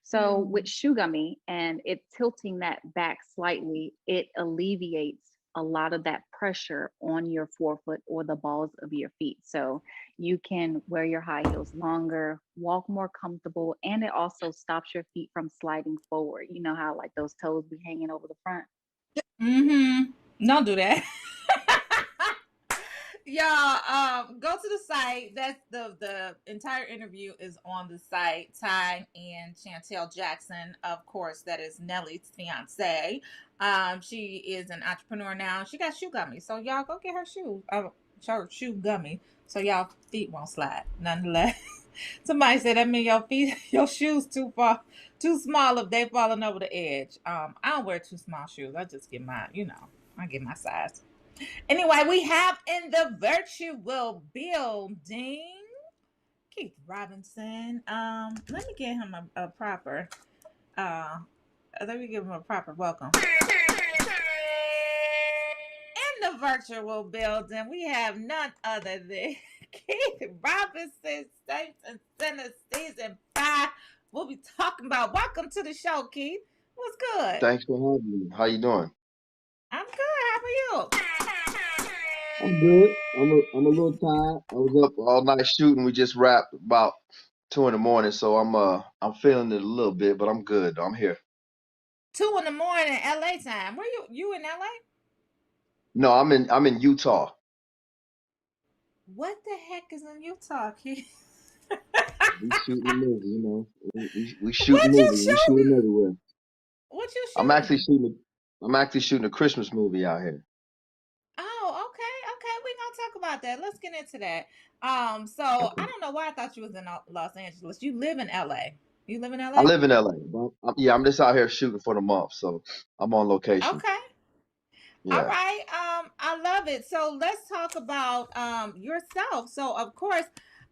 So with Shugami and it tilting that back slightly, it alleviates a lot of that pressure on your forefoot or the balls of your feet. So you can wear your high heels longer, walk more comfortable, and it also stops your feet from sliding forward. You know how like those toes be hanging over the front? Don't do that. Y'all, go to the site. That's the entire interview is on the site. Ty and Chantel Jackson, of course, that is Nelly's fiance. She is an entrepreneur now. She got shoe gummy, so y'all go get her shoe gummy, so y'all feet won't slide. Nonetheless, somebody said that mean your shoes too small if they falling over the edge. I don't wear too small shoes. I just get my, I get my size. Anyway, we have in the virtual building Keith Robinson. Let me give him a proper let me give him a proper welcome. In the virtual building, we have none other than Keith Robinson, Saints and Sinners Season 5. We'll be talking about. Welcome to the show, Keith. What's good? Thanks for having me. How you doing? I'm good. How are you? I'm good. I'm a little tired. I was up all night shooting. We just wrapped about 2 in the morning, so I'm feeling it a little bit, but I'm good. I'm here. 2 in the morning, LA time. Where you in LA? No, I'm in Utah. What the heck is in Utah, Keith? We shooting a movie, you know. We shooting movies. We shooting everywhere. What you shooting? I'm actually shooting a Christmas movie out here. Oh, okay. We're gonna talk about that. Let's get into that. So I don't know why I thought you was in Los Angeles. You live in LA. You live in LA? I live in LA. But I'm just out here shooting for the month, so I'm on location. Okay. Yeah. All right. I love it. So let's talk about yourself. So of course,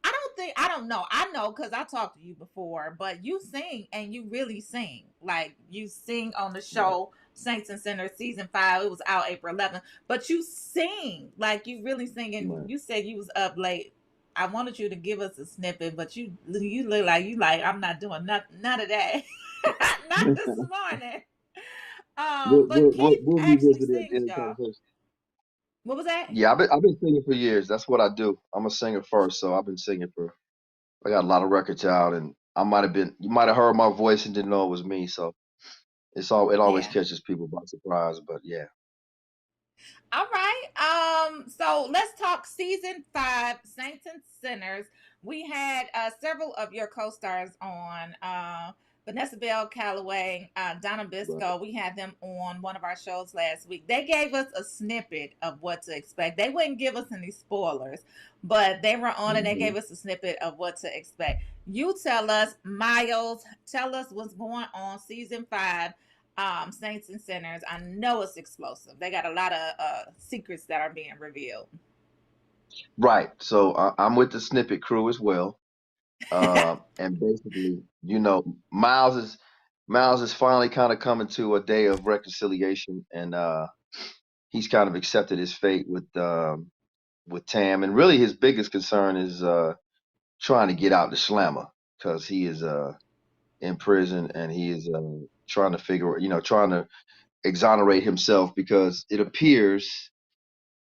I don't know. I know because I talked to you before, but you sing and you really sing. Like you sing on the show Saints and Sinners Season 5. It was out April 11th. But you sing. Like you really sing. And you said you was up late. I wanted you to give us a snippet, but you look like I'm not doing none of that. Not this morning. But Keith actually sings, y'all. What was that? Yeah, I've been singing for years. That's what I do. I'm a singer first, so I've been singing I got a lot of records out, and you might have heard my voice and didn't know it was me. So it always catches people by surprise. But yeah. All right. So let's talk Season 5, Saints and Sinners. We had several of your co-stars on. Vanessa Bell Calloway, Donna Bisco. Right. We had them on one of our shows last week. They gave us a snippet of what to expect. They wouldn't give us any spoilers, but they were on and they gave us a snippet of what to expect. You tell us, Miles, tell us what's going on Season 5, Saints and Sinners. I know it's explosive. They got a lot of secrets that are being revealed. Right. So I'm with the snippet crew as well. And basically, Miles is finally kind of coming to a day of reconciliation, and he's kind of accepted his fate with Tam. And really, his biggest concern is trying to get out to Slammer because he is in prison, and he is trying to exonerate himself because it appears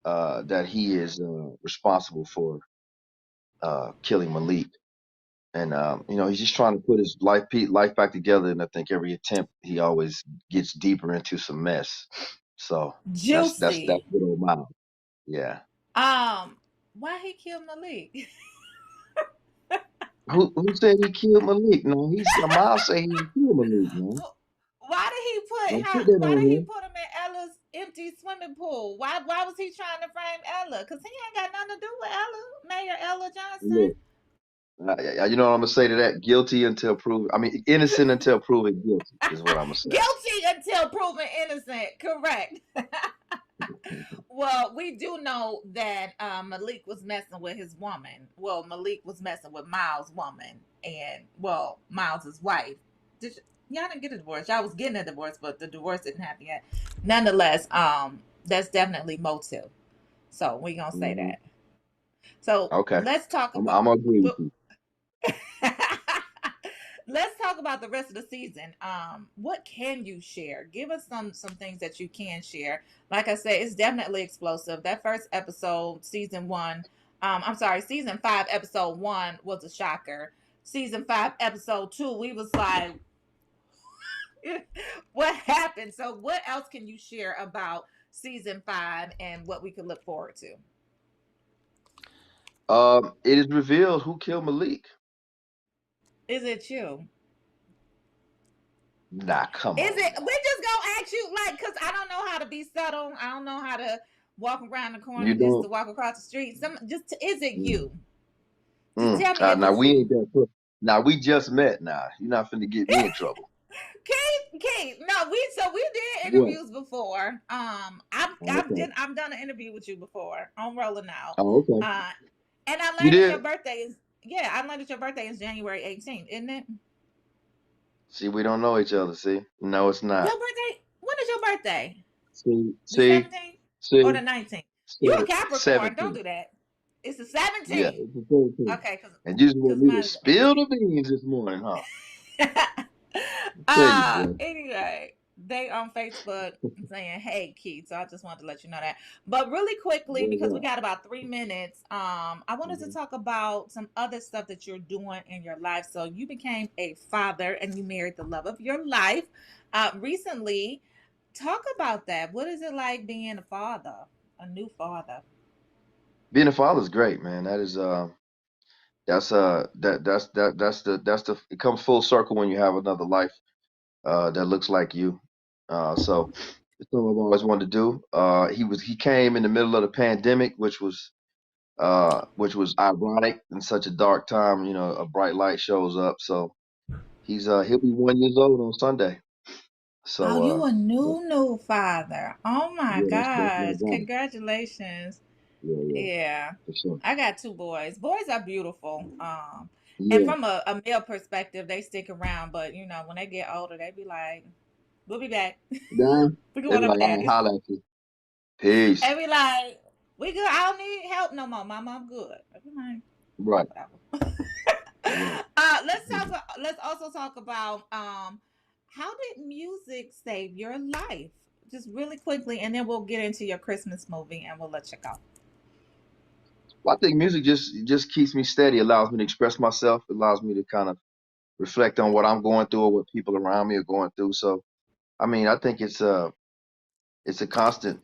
that he is responsible for killing Malik. And he's just trying to put his life back together. And I think every attempt, he always gets deeper into some mess. So that's Juicy. good old Miles. Yeah. Why he killed Malik? Who said he killed Malik? No, Miles say he didn't kill Malik, man. Why did he Don't put put that Why on did he him. put him in Ella's empty swimming pool? Why was he trying to frame Ella? Cause he ain't got nothing to do with Ella, Mayor Ella Johnson. Look, you know what I'm gonna say to that? Guilty until proven. I mean, innocent until proven guilty is what I'm gonna say. Guilty until proven innocent. Correct. Well, we do know that Malik was messing with his woman. Well, Malik was messing with Miles' woman, and Miles' wife. Y'all didn't get a divorce. Y'all was getting a divorce, but the divorce didn't happen yet. Nonetheless, that's definitely motive. So we gonna say that. So okay, let's talk about. I'm agree with you. Let's talk about the rest of the season. What can you share? Give us some things that you can share. Like I said, it's definitely explosive. That first episode, season 5, episode 1 was a shocker. Season 5, episode 2, we was like, what happened? So what else can you share about season 5 and what we could look forward to? It is revealed who killed Malik. Is it you? Nah, come on. Is it? We just gonna ask you, like, cause I don't know how to be subtle. I don't know how to walk around the corner just to walk across the street. Is it you? Just tell me. Now we ain't that close. Now we just met. Now you're not finna get me in trouble. Keith. No, we did interviews before. I've done an interview with you before on Rolling Out. Oh, okay. And I learned that your birthday is I learned that your birthday is January 18th, isn't it? See, we don't know each other. See, no, it's not. Your birthday? When is your birthday? See, the 17th or the 19th? You're a Capricorn. 17th. Don't do that. It's the 17th. Yeah, it's the 17th. Okay, and you just want me to spill the beans this morning, huh? Anyway, they on Facebook saying, "Hey, Keith." So I just wanted to let you know that. But really quickly, because we got about 3 minutes, I wanted to talk about some other stuff that you're doing in your life. So you became a father and you married the love of your life recently. Talk about that. What is it like being a father, a new father? Being a father is great, man. That is it comes full circle when you have another life that looks like you. So it's something I've always wanted to do. He came in the middle of the pandemic, which was ironic in such a dark time. You know, a bright light shows up. So he'll be 1 year old on Sunday. So you a new father. Oh my gosh. Congratulations. Yeah. For sure. I got 2 boys. Boys are beautiful. And from a male perspective, they stick around, but you know, when they get older, they be like, we'll be back. Yeah. We're going up there. Holla at you. Peace. They be like, we good. I don't need help no more. Mama, I'm good. I be like, right. Let's also talk about how did music save your life? Just really quickly, and then we'll get into your Christmas movie and we'll let you go. Well, I think music just keeps me steady, allows me to express myself, allows me to kind of reflect on what I'm going through or what people around me are going through. So, I mean, I think it's a constant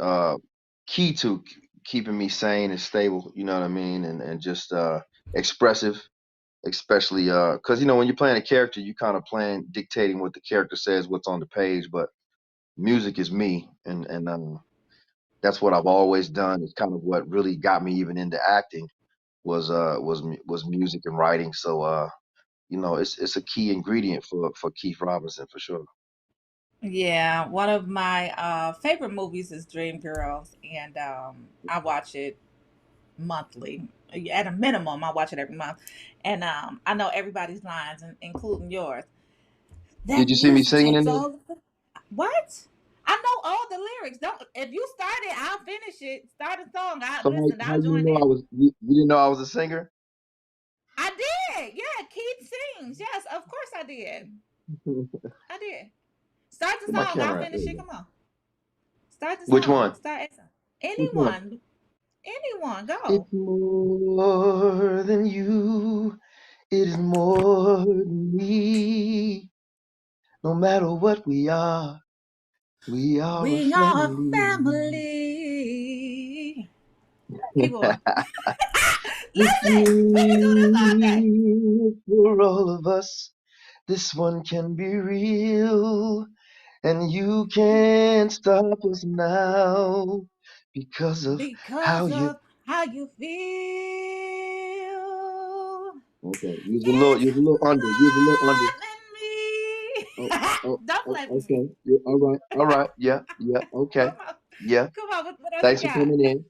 key to keeping me sane and stable, you know what I mean, and just expressive, especially because, you know, when you're playing a character, you kind of dictating what the character says, what's on the page, but music is me, and that's what I've always done. It's kind of what really got me even into acting was music and writing. So you know, it's a key ingredient for Keith Robinson for sure. Yeah, one of my favorite movies is Dreamgirls, and I watch it monthly. At a minimum, I watch it every month, and I know everybody's lines, including yours. Did you see me singing in there? What? I know all the lyrics. If you start it, I'll finish it. Start a song. I'll join in. You didn't know I was a singer? I did. Yeah, Keith sings. Yes, of course I did. I did. Start the song. I'll finish it. Come on. Start the song. Which one? Start anyone. Anyone. Go. It's more than you. It is more than me. No matter what we are, We are a We are a family. family. Keep going. This Listen, we can do this all day. is for all of us. This one can be real. And you can't stop us now because of how Because you. of how you feel. Okay, use a little, It's use a little under, use a little under. Oh, me. oh, Don't oh, play with me. okay. Yeah, all right, yeah, yeah, okay, Come on. yeah. Come on. What else you Thanks for got? coming in.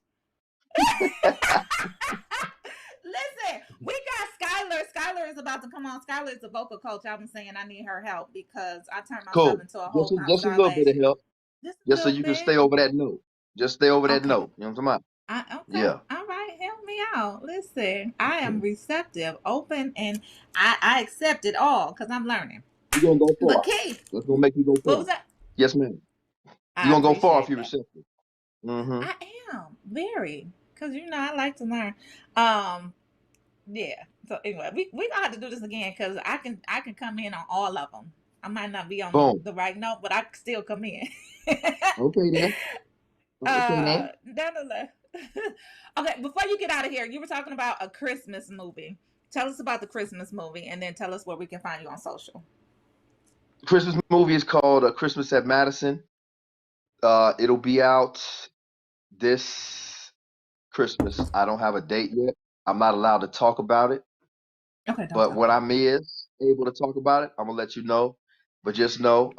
Listen, we got Skylar. Skylar is about to come on. Skylar is a vocal coach. I've been saying I need her help because I turned myself Cool. into a whole pop Just a star little last bit of year. help, Just a just so little you can bit. stay over that note. Just stay over that Okay. note. You know what I'm talking about? Okay. Yeah. All right. Help me out. Listen, I am receptive, open, and I accept it all because I'm learning. You're gonna go But far. Keith, That's gonna make you go what far. was that? Yes, ma'am. I You're gonna go far if appreciate you're that. receptive. Mm-hmm. I am very because I like to learn. Yeah. So anyway, we gonna have to do this again because I can come in on all of them. I might not be on Boom. the right note, but I can still come in. Okay then. Okay then. Nonetheless. Okay, before you get out of here, you were talking about a Christmas movie. Tell us about the Christmas movie, and then tell us where we can find you on social. Christmas movie is called Christmas at Madison. It'll be out this Christmas. I don't have a date yet. I'm not allowed to talk about it. Okay, don't But talk when about I'm able to talk about it, I'm gonna let you know. But just know,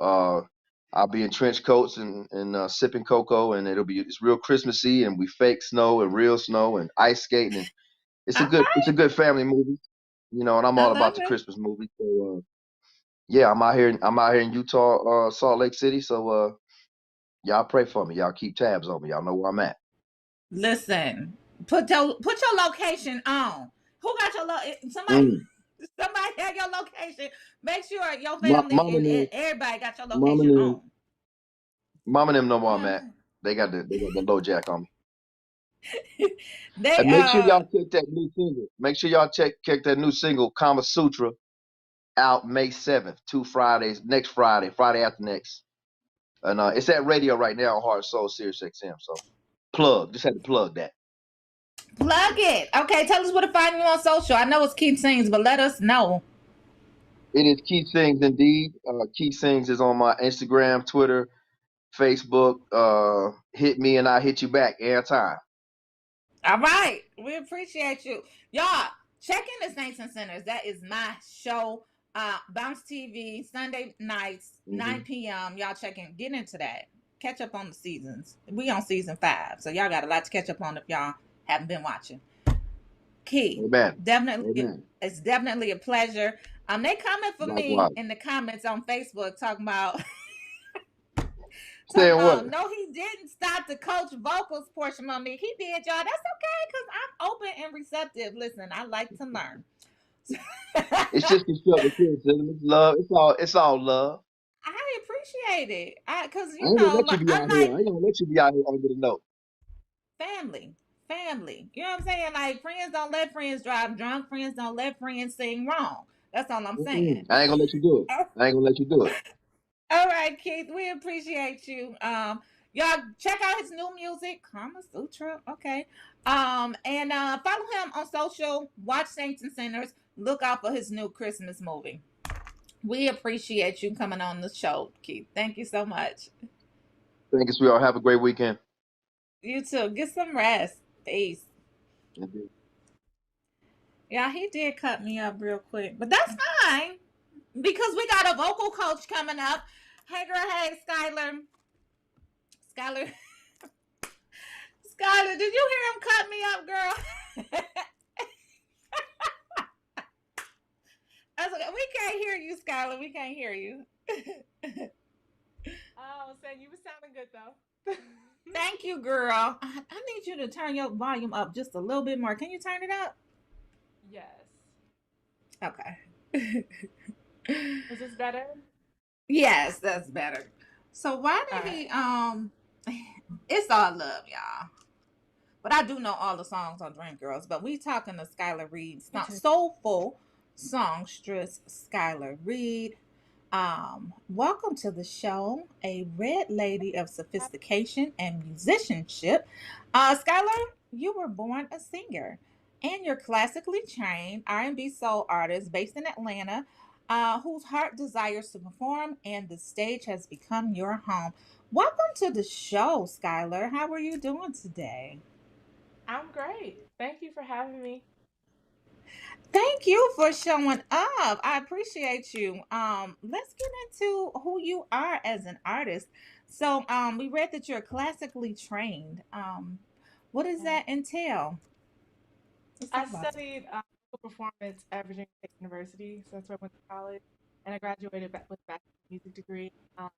I'll be in trench coats and sipping cocoa, and it's real Christmassy, and we fake snow and real snow and ice skating, and it. All it's a right, good family movie, and I'm I all love about the it. Christmas movie. So yeah, I'm out here in Utah, Salt Lake City. So y'all pray for me. Y'all keep tabs on me. Y'all know where I'm at. Listen, put your location on. Who got your Mm. somebody have your location. Make sure your Ma- family Mama and and everybody got your Mama location and on. Mama and them know where You I'm know what at. I'm They got the low jack on me. saying? They And make sure y'all check that new single. Make sure y'all check that new single, Kama Sutra, out May 7th, next Friday, Friday after next. And it's at radio right now on Heart and Soul Sirius XM. So just had to plug that. plug it. Okay, tell us where to find you on social. I know it's Keith Sings, but let us know. It is Keith Sings indeed. Keith Sings is on my Instagram, Twitter, Facebook. Hit me and I hit you back every time. All right. We appreciate you. Y'all, check in the Saints and Sinners. That is my show. Bounce TV, Sunday nights, 9 p.m. Y'all get into that. Catch up on the seasons. We on season 5. So y'all got a lot to catch up on if y'all haven't been watching. Key. Amen. Definitely. Amen. It's definitely a pleasure. They coming for Likewise. me in the comments on Facebook talking about Saying what? no, he didn't stop the coach vocals portion, Monique. He did, y'all. That's okay, because I'm open and receptive. Listen, I like to learn. It's just constructive criticism. It's love. It's all love. I appreciate it. Because, I ain't gonna let you be out here. I ain't gonna let you be out here under the note. Family. You know what I'm saying? Like, friends don't let friends drive drunk. Friends don't let friends sing wrong. That's all I'm saying. I ain't gonna let you do it. All right, Keith, we appreciate you. Y'all check out his new music, Kama Sutra. Okay. And follow him on social. Watch Saints and Sinners. Look out for his new Christmas movie. We appreciate you coming on the show, Keith. Thank you so much. Thank you, sweetheart. Have a great weekend. You too. Get some rest. Peace. Mm-hmm. Yeah, he did cut me up real quick, but that's fine because we got a vocal coach coming up. Hey, girl. Hey, Skylar. Skylar, did you hear him cut me up, girl? That's okay. We can't hear you, Skylar. We can't hear you. Oh, saying you were sounding good though. Thank you, girl. I need you to turn your volume up just a little bit more. Can you turn it up? Yes. Okay. Is this better? Yes, that's better. So why did he it's all love, y'all. But I do know all the songs on Dream Girls. But we talking to Skylar Reed, soulful songstress Skylar Reed. Welcome to the show, a red lady of sophistication and musicianship. Skylar, you were born a singer, and you're classically trained R&B soul artist based in Atlanta, whose heart desires to perform, and the stage has become your home. Welcome to the show, Skylar. How are you doing today? I'm great. Thank you for having me. Thank you for showing up. I appreciate you. Let's get into who you are as an artist. So, we read that you're classically trained. What does that entail? Let's I talk about it. studied performance at Virginia State University, so that's where I went to college, and I graduated with a bachelor's music degree.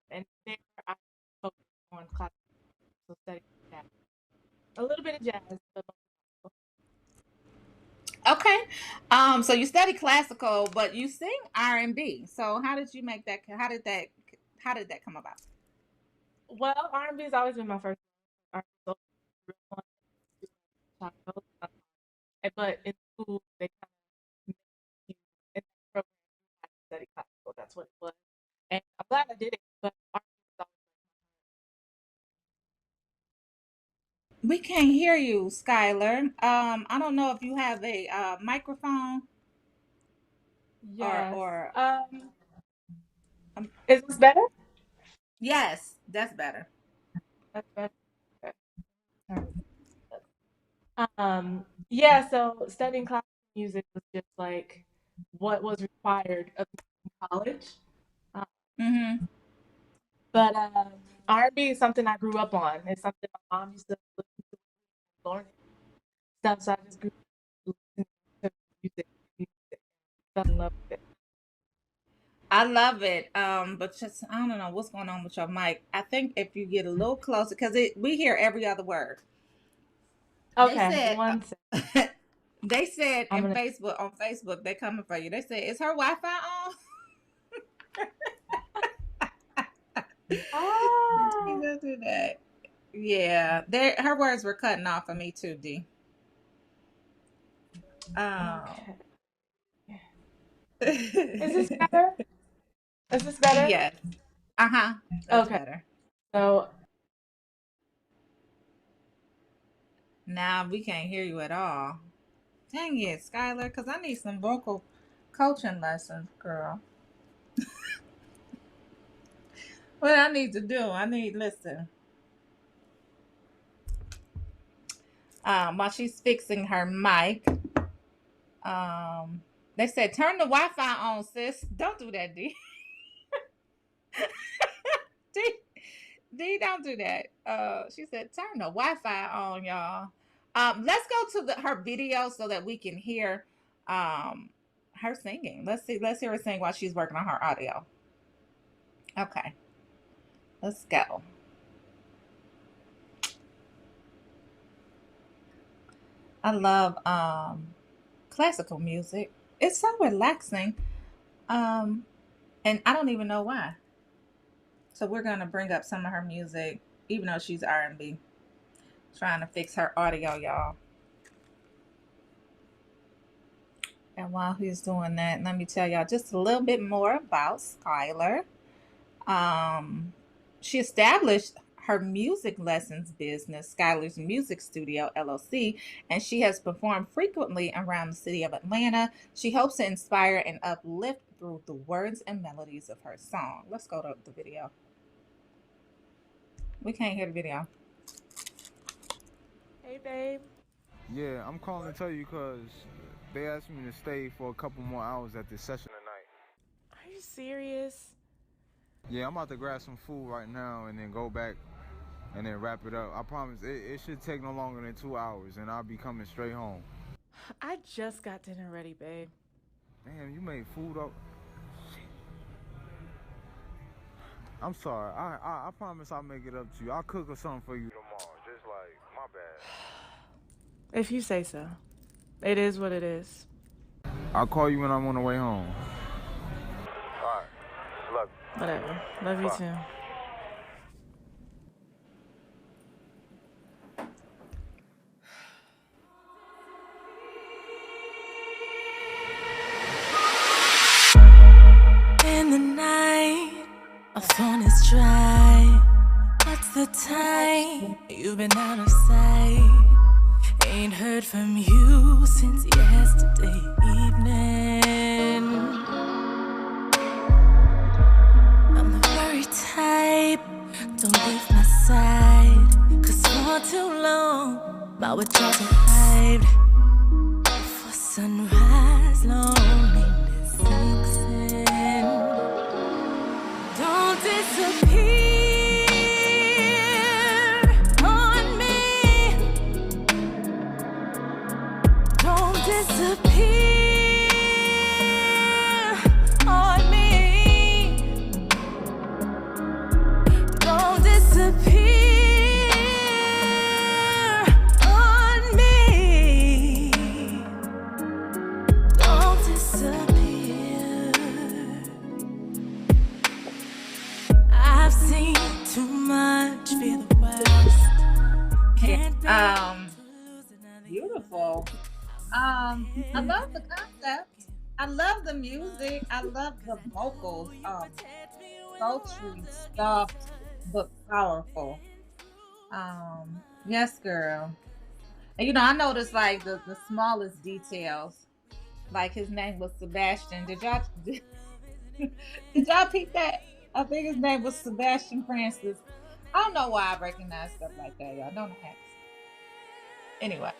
And there I focused on classical, so studying jazz, a little bit of jazz, but Okay. So you study classical, but you sing R&B. So how did you make that? How did that come about? well, R&B has always been my first art. So but in school they kind of make you in that program you have to study classical. That's what it was, and I'm glad I did it. But R&B was We can't hear you, Skylar. I don't know if you have a microphone yes. or Is this better? yes, that's better. That's better. Okay. Yeah. So studying classical music was just like what was required of me in college. Mm-hmm. But R&B is something I grew up on. It's something my mom used to listen to, learn stuff. So I just grew up listening to music, fell in love with it. I love it. But just I don't know what's going on with your mic. I think if you get a little closer, because we hear every other word. Okay, one second. They said I'm on gonna- Facebook, they're coming for you. They said, is her Wi-Fi on? Don't do that. Yeah, her words were cutting off for me too, D. Okay. Is this better? Is this better? Yes. Uh-huh. That's Okay. better. So Now we can't hear you at all. Dang it, Skylar, because I need some vocal coaching lessons, girl. What I need to do, listen. While she's fixing her mic, they said, turn the Wi-Fi on, sis. Don't do that, D. D, don't do that. She said, turn the Wi-Fi on, y'all. Let's go to her video so that we can hear her singing. Let's hear her sing while she's working on her audio. Okay. Let's go. I love classical music. It's so relaxing. And I don't even know why. So we're gonna bring up some of her music, even though she's R&B. Trying to fix her audio, y'all. And while he's doing that, let me tell y'all just a little bit more about Skylar. She established her music lessons business, Skylar's Music Studio, LLC, and she has performed frequently around the city of Atlanta. She hopes to inspire and uplift through the words and melodies of her song. Let's go to the video. We can't hear the video. Hey, babe. Yeah, I'm calling to tell you because they asked me to stay for a couple more hours at this session tonight. Are you serious? Yeah, I'm about to grab some food right now and then go back and then wrap it up. I promise it should take no longer than 2 hours and I'll be coming straight home. I just got dinner ready, babe. Damn, you made food up. I'm sorry. I promise I'll make it up to you. I'll cook or something for you tomorrow. Just like, my bad. If you say so. It is what it is. I'll call you when I'm on the way home. All right. Love you. Whatever. Love you too. In the night disappear on me. Don't disappear on me. Don't disappear. I've seen too much, feel the worst. Can't Beautiful. I love the concept. I love the music. I love the vocals. Sultry, soft, but powerful. Yes, girl. And I noticed like the smallest details. Like his name was Sebastian. Did y'all peep that? I think his name was Sebastian Francis. I don't know why I recognize stuff like that, y'all. Don't ask. Anyway,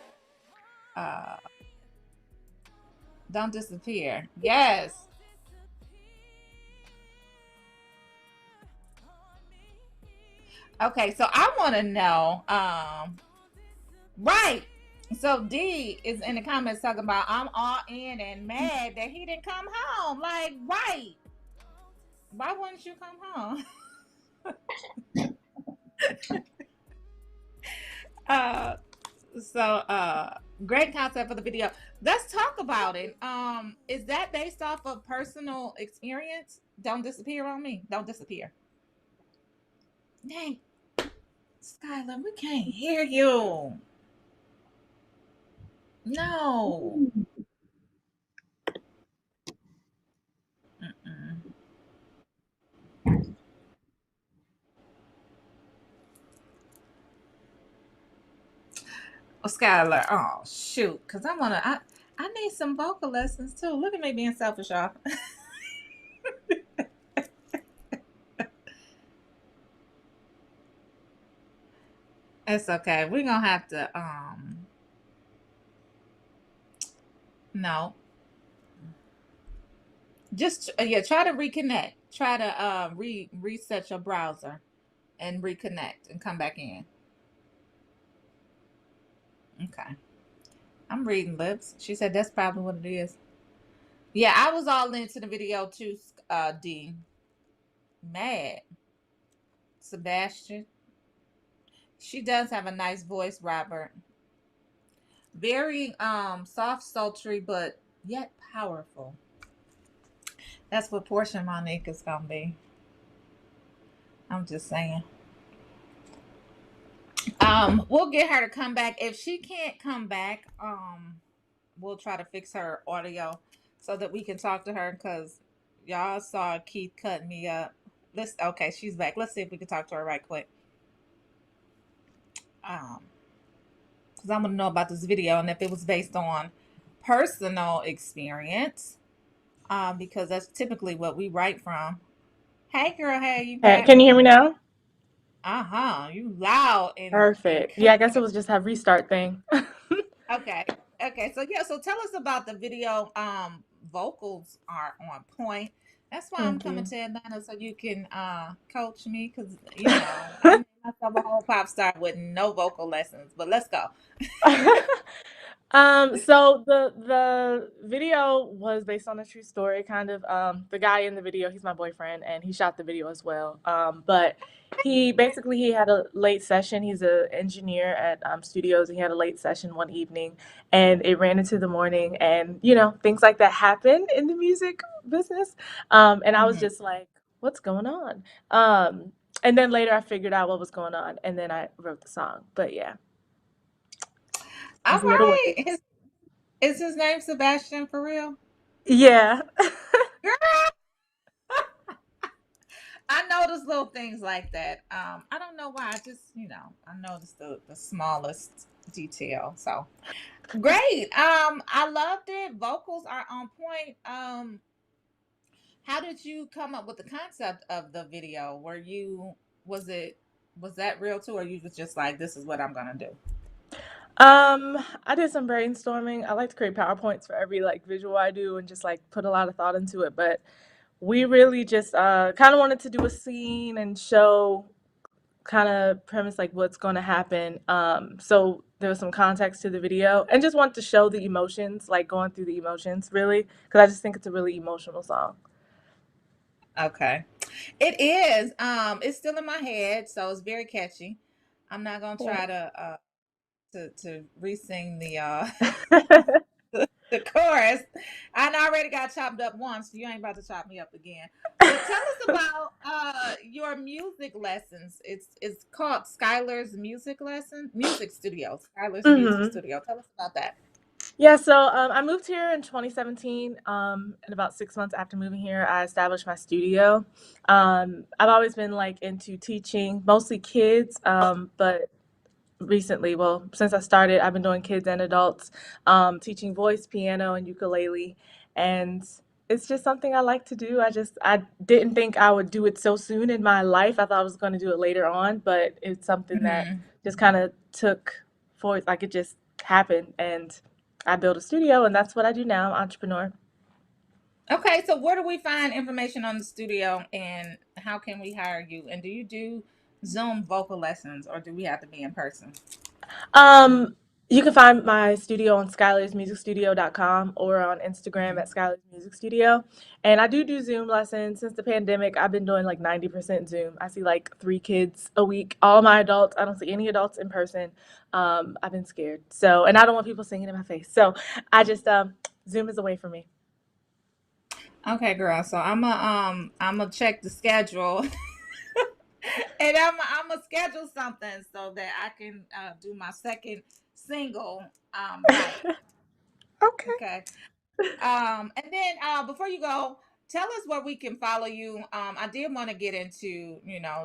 don't disappear. Yes. Okay, so I want to know. Right. So D is in the comments talking about I'm all in and mad that he didn't come home. Like, right. Why wouldn't you come home? Great concept for the video. Let's talk about it. Is that based off of personal experience? Don't disappear on me. Don't disappear. Dang, Skylar, we can't hear you. No. Oh, Skylar. Oh, shoot. Because I need some vocal lessons too. Look at me being selfish, y'all. It's okay. We're going to have to, no. Just, try to reconnect. Try to reset your browser and reconnect and come back in. Okay. I'm reading lips. She said that's probably what it is. Yeah, I was all into the video too, D. Mad. Sebastian. She does have a nice voice, Robert. Very soft, sultry, but yet powerful. That's what Portia Monique is gonna be. I'm just saying. We'll get her to come back. If she can't come back, we'll try to fix her audio so that we can talk to her, because y'all saw Keith cutting me up. Okay, she's back. Let's see if we can talk to her right quick. Because I'm gonna know about this video and if it was based on personal experience. Because that's typically what we write from. Hey girl, hey, you back? Can you hear me now? You loud and Perfect. Yeah, I guess it was just that restart thing. Okay. So tell us about the video. Vocals are on point. That's why I'm coming to Atlanta, so you can coach me, because I made myself a whole pop star with no vocal lessons. But let's go. So the video was based on a true story, kind of. The guy in the video, he's my boyfriend, and he shot the video as well. But he had a late session. He's an engineer at studios, and he had a late session one evening, and it ran into the morning, and things like that happen in the music business. And I was just like, what's going on? And then later I figured out what was going on, and then I wrote the song. But yeah. All right. Is his name Sebastian for real? Yeah. Girl. I notice little things like that. I don't know why. I just, I noticed the smallest detail. So great. I loved it. Vocals are on point. How did you come up with the concept of the video? Was that real too, or you was just like, this is what I'm gonna do? I did some brainstorming. I like to create PowerPoints for every visual I do, and just put a lot of thought into it. But we really just kind of wanted to do a scene and show kind of premise what's going to happen. So there was some context to the video, and just want to show the emotions, like going through the emotions, really, because I just think it's a really emotional song. Okay. It is. It's still in my head, so it's very catchy. I'm not gonna try to re-sing the chorus. I already got chopped up once. You ain't about to chop me up again. So tell us about your music lessons. It's called Skylar's Music Studio. Skylar's Music Studio. Tell us about that. Yeah, so I moved here in 2017, and about 6 months after moving here, I established my studio. I've always been like into teaching, mostly kids, but recently, well, since I started, I've been doing kids and adults, teaching voice, piano, and ukulele, and it's just something I like to do. I didn't think I would do it so soon in my life. I thought I was going to do it later on, but it's something that just kind of took forward, like it just happened, and I built a studio, and that's what I do now. I'm an entrepreneur. Okay, so where do we find information on the studio, and how can we hire you? And do you do Zoom vocal lessons, or do we have to be in person? You can find my studio on skylarsmusicstudio.com or on Instagram at Skylar's Music Studio. And I do Zoom lessons. Since the pandemic, I've been doing like 90% Zoom. I see like 3 kids a week. All my adults, I don't see any adults in person. I've been scared. So, and I don't want people singing in my face. So I just, Zoom is a way for me. Okay, girl. So I'm gonna check the schedule, and I'm gonna schedule something so that I can do my second single. Right. Okay. And then before you go, tell us where we can follow you. I did want to get into,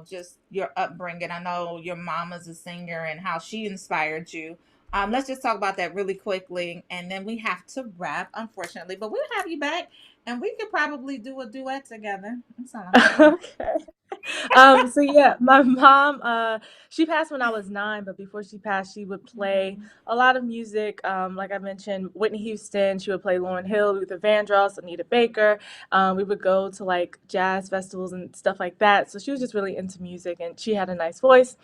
just your upbringing. I know your mama's a singer and how she inspired you. Let's just talk about that really quickly, and then we have to wrap, unfortunately. But we'll have you back, and we could probably do a duet together. That's all I'm saying. Okay. So yeah, my mom, she passed when I was 9, but before she passed, she would play a lot of music. Like I mentioned, Whitney Houston, she would play Lauryn Hill, Luther Vandross, Anita Baker. We would go to like jazz festivals and stuff like that. So she was just really into music, and she had a nice voice.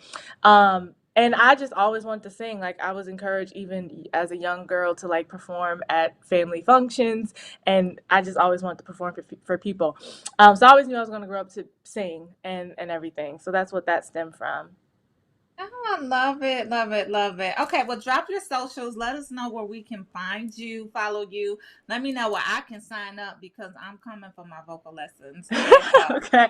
And I just always wanted to sing. Like I was encouraged even as a young girl to like perform at family functions, and I just always wanted to perform for people. So I always knew I was going to grow up to sing and everything. So that's what that stemmed from. Oh, I love it, love it, love it. Okay, well, drop your socials. Let us know where we can find you, follow you. Let me know where I can sign up because I'm coming for my vocal lessons. Okay.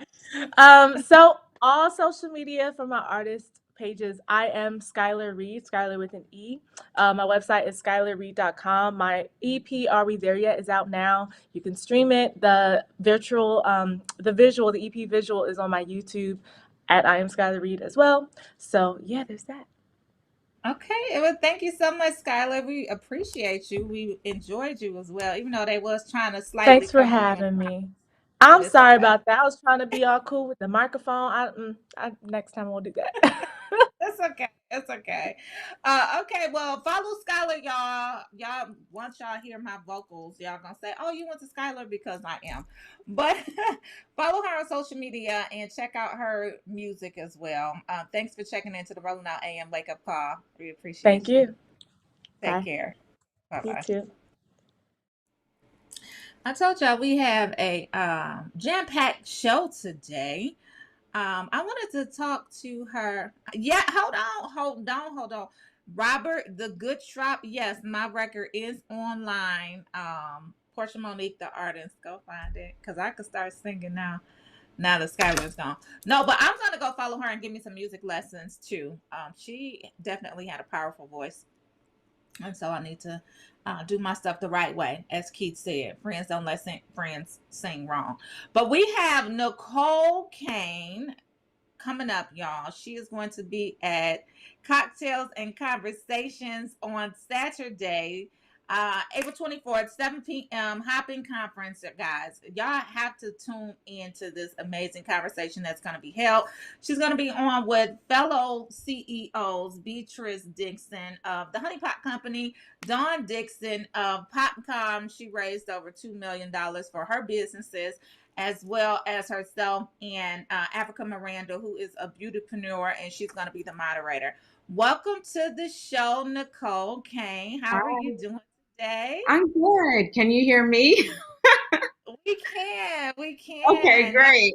So all social media for my artist pages, I am Skylar Reid, Skylar with an E. My website is skylarreid.com. My EP, Are We There Yet, is out now. You can stream it. The visual, the EP visual is on my YouTube at I am Skylar Reid as well. So yeah, there's that. Okay, well, thank you so much, Skylar. We appreciate you. We enjoyed you as well, even though they was trying to slightly Thanks for cut you in. having me. I'm It's sorry okay. about that. I was trying to be all cool with the microphone. Next time we'll do that. It's okay. It's okay. Okay, well, follow Skylar, y'all. Once y'all hear my vocals, y'all gonna say, "Oh, you went to Skylar," because I am. But follow her on social media and check out her music as well. Thanks for checking into the Rolling Out AM Wake Up Call. We appreciate Thank you. Take Bye. care. You Bye-bye. too. I told y'all we have a jam-packed show today. I wanted to talk to her. Yeah, hold on. Robert the Good Shop. Yes, my record is online. Portia Monique, the artist. Go find it. Because I could start singing now. Now that Skylar's gone. No, but I'm gonna go follow her and give me some music lessons too. She definitely had a powerful voice. And so I need to do my stuff the right way. As Keith said, friends don't let friends sing wrong. But we have Nicole Kane coming up, y'all. She is going to be at Cocktails and Conversations on Saturday, April 24th, 7 p.m. Hopping Conference, guys. Y'all have to tune into this amazing conversation that's going to be held. She's going to be on with fellow CEOs, Beatrice Dixon of the Honey Pot Company, Dawn Dixon of Popcom. She raised over $2 million for her businesses, as well as herself and Africa Miranda, who is a beautypreneur, and she's going to be the moderator. Welcome to the show, Nicole Kane. How are you doing today? I'm good. Can you hear me? We can. Okay, great.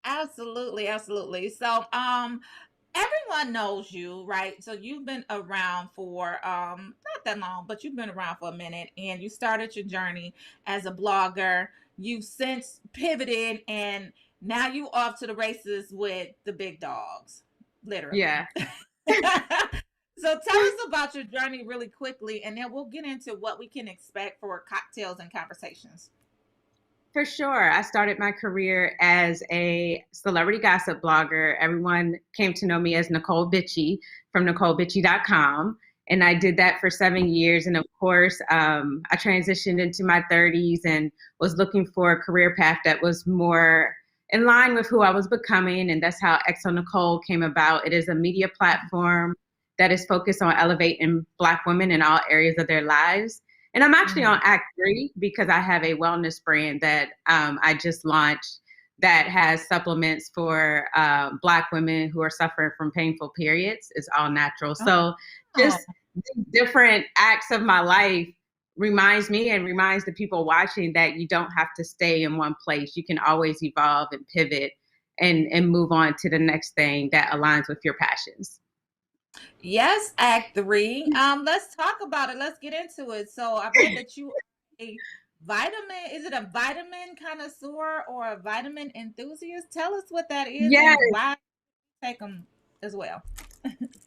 Absolutely, absolutely. So, everyone knows you, right? So you've been around for not that long, but you've been around for a minute, and you started your journey as a blogger. You've since pivoted, and now you off to the races with the big dogs, literally. Yeah. So tell us about your journey really quickly, and then we'll get into what we can expect for cocktails and conversations. For sure. I started my career as a celebrity gossip blogger. Everyone came to know me as Nicole Bitchie from NicoleBitchie.com. And I did that for 7 years. And of course, I transitioned into my 30s and was looking for a career path that was more in line with who I was becoming. And that's how Exo Nicole came about. It is a media platform that is focused on elevating Black women in all areas of their lives. And I'm actually on Act 3 because I have a wellness brand that I just launched that has supplements for Black women who are suffering from painful periods. It's all natural. So just different acts of my life reminds me and reminds the people watching that you don't have to stay in one place. You can always evolve and pivot and move on to the next thing that aligns with your passions. Yes, Act 3. Let's talk about it. Let's get into it. So I read that you are a vitamin. Is it a vitamin connoisseur or a vitamin enthusiast? Tell us what that is. Yes. And why you take them as well.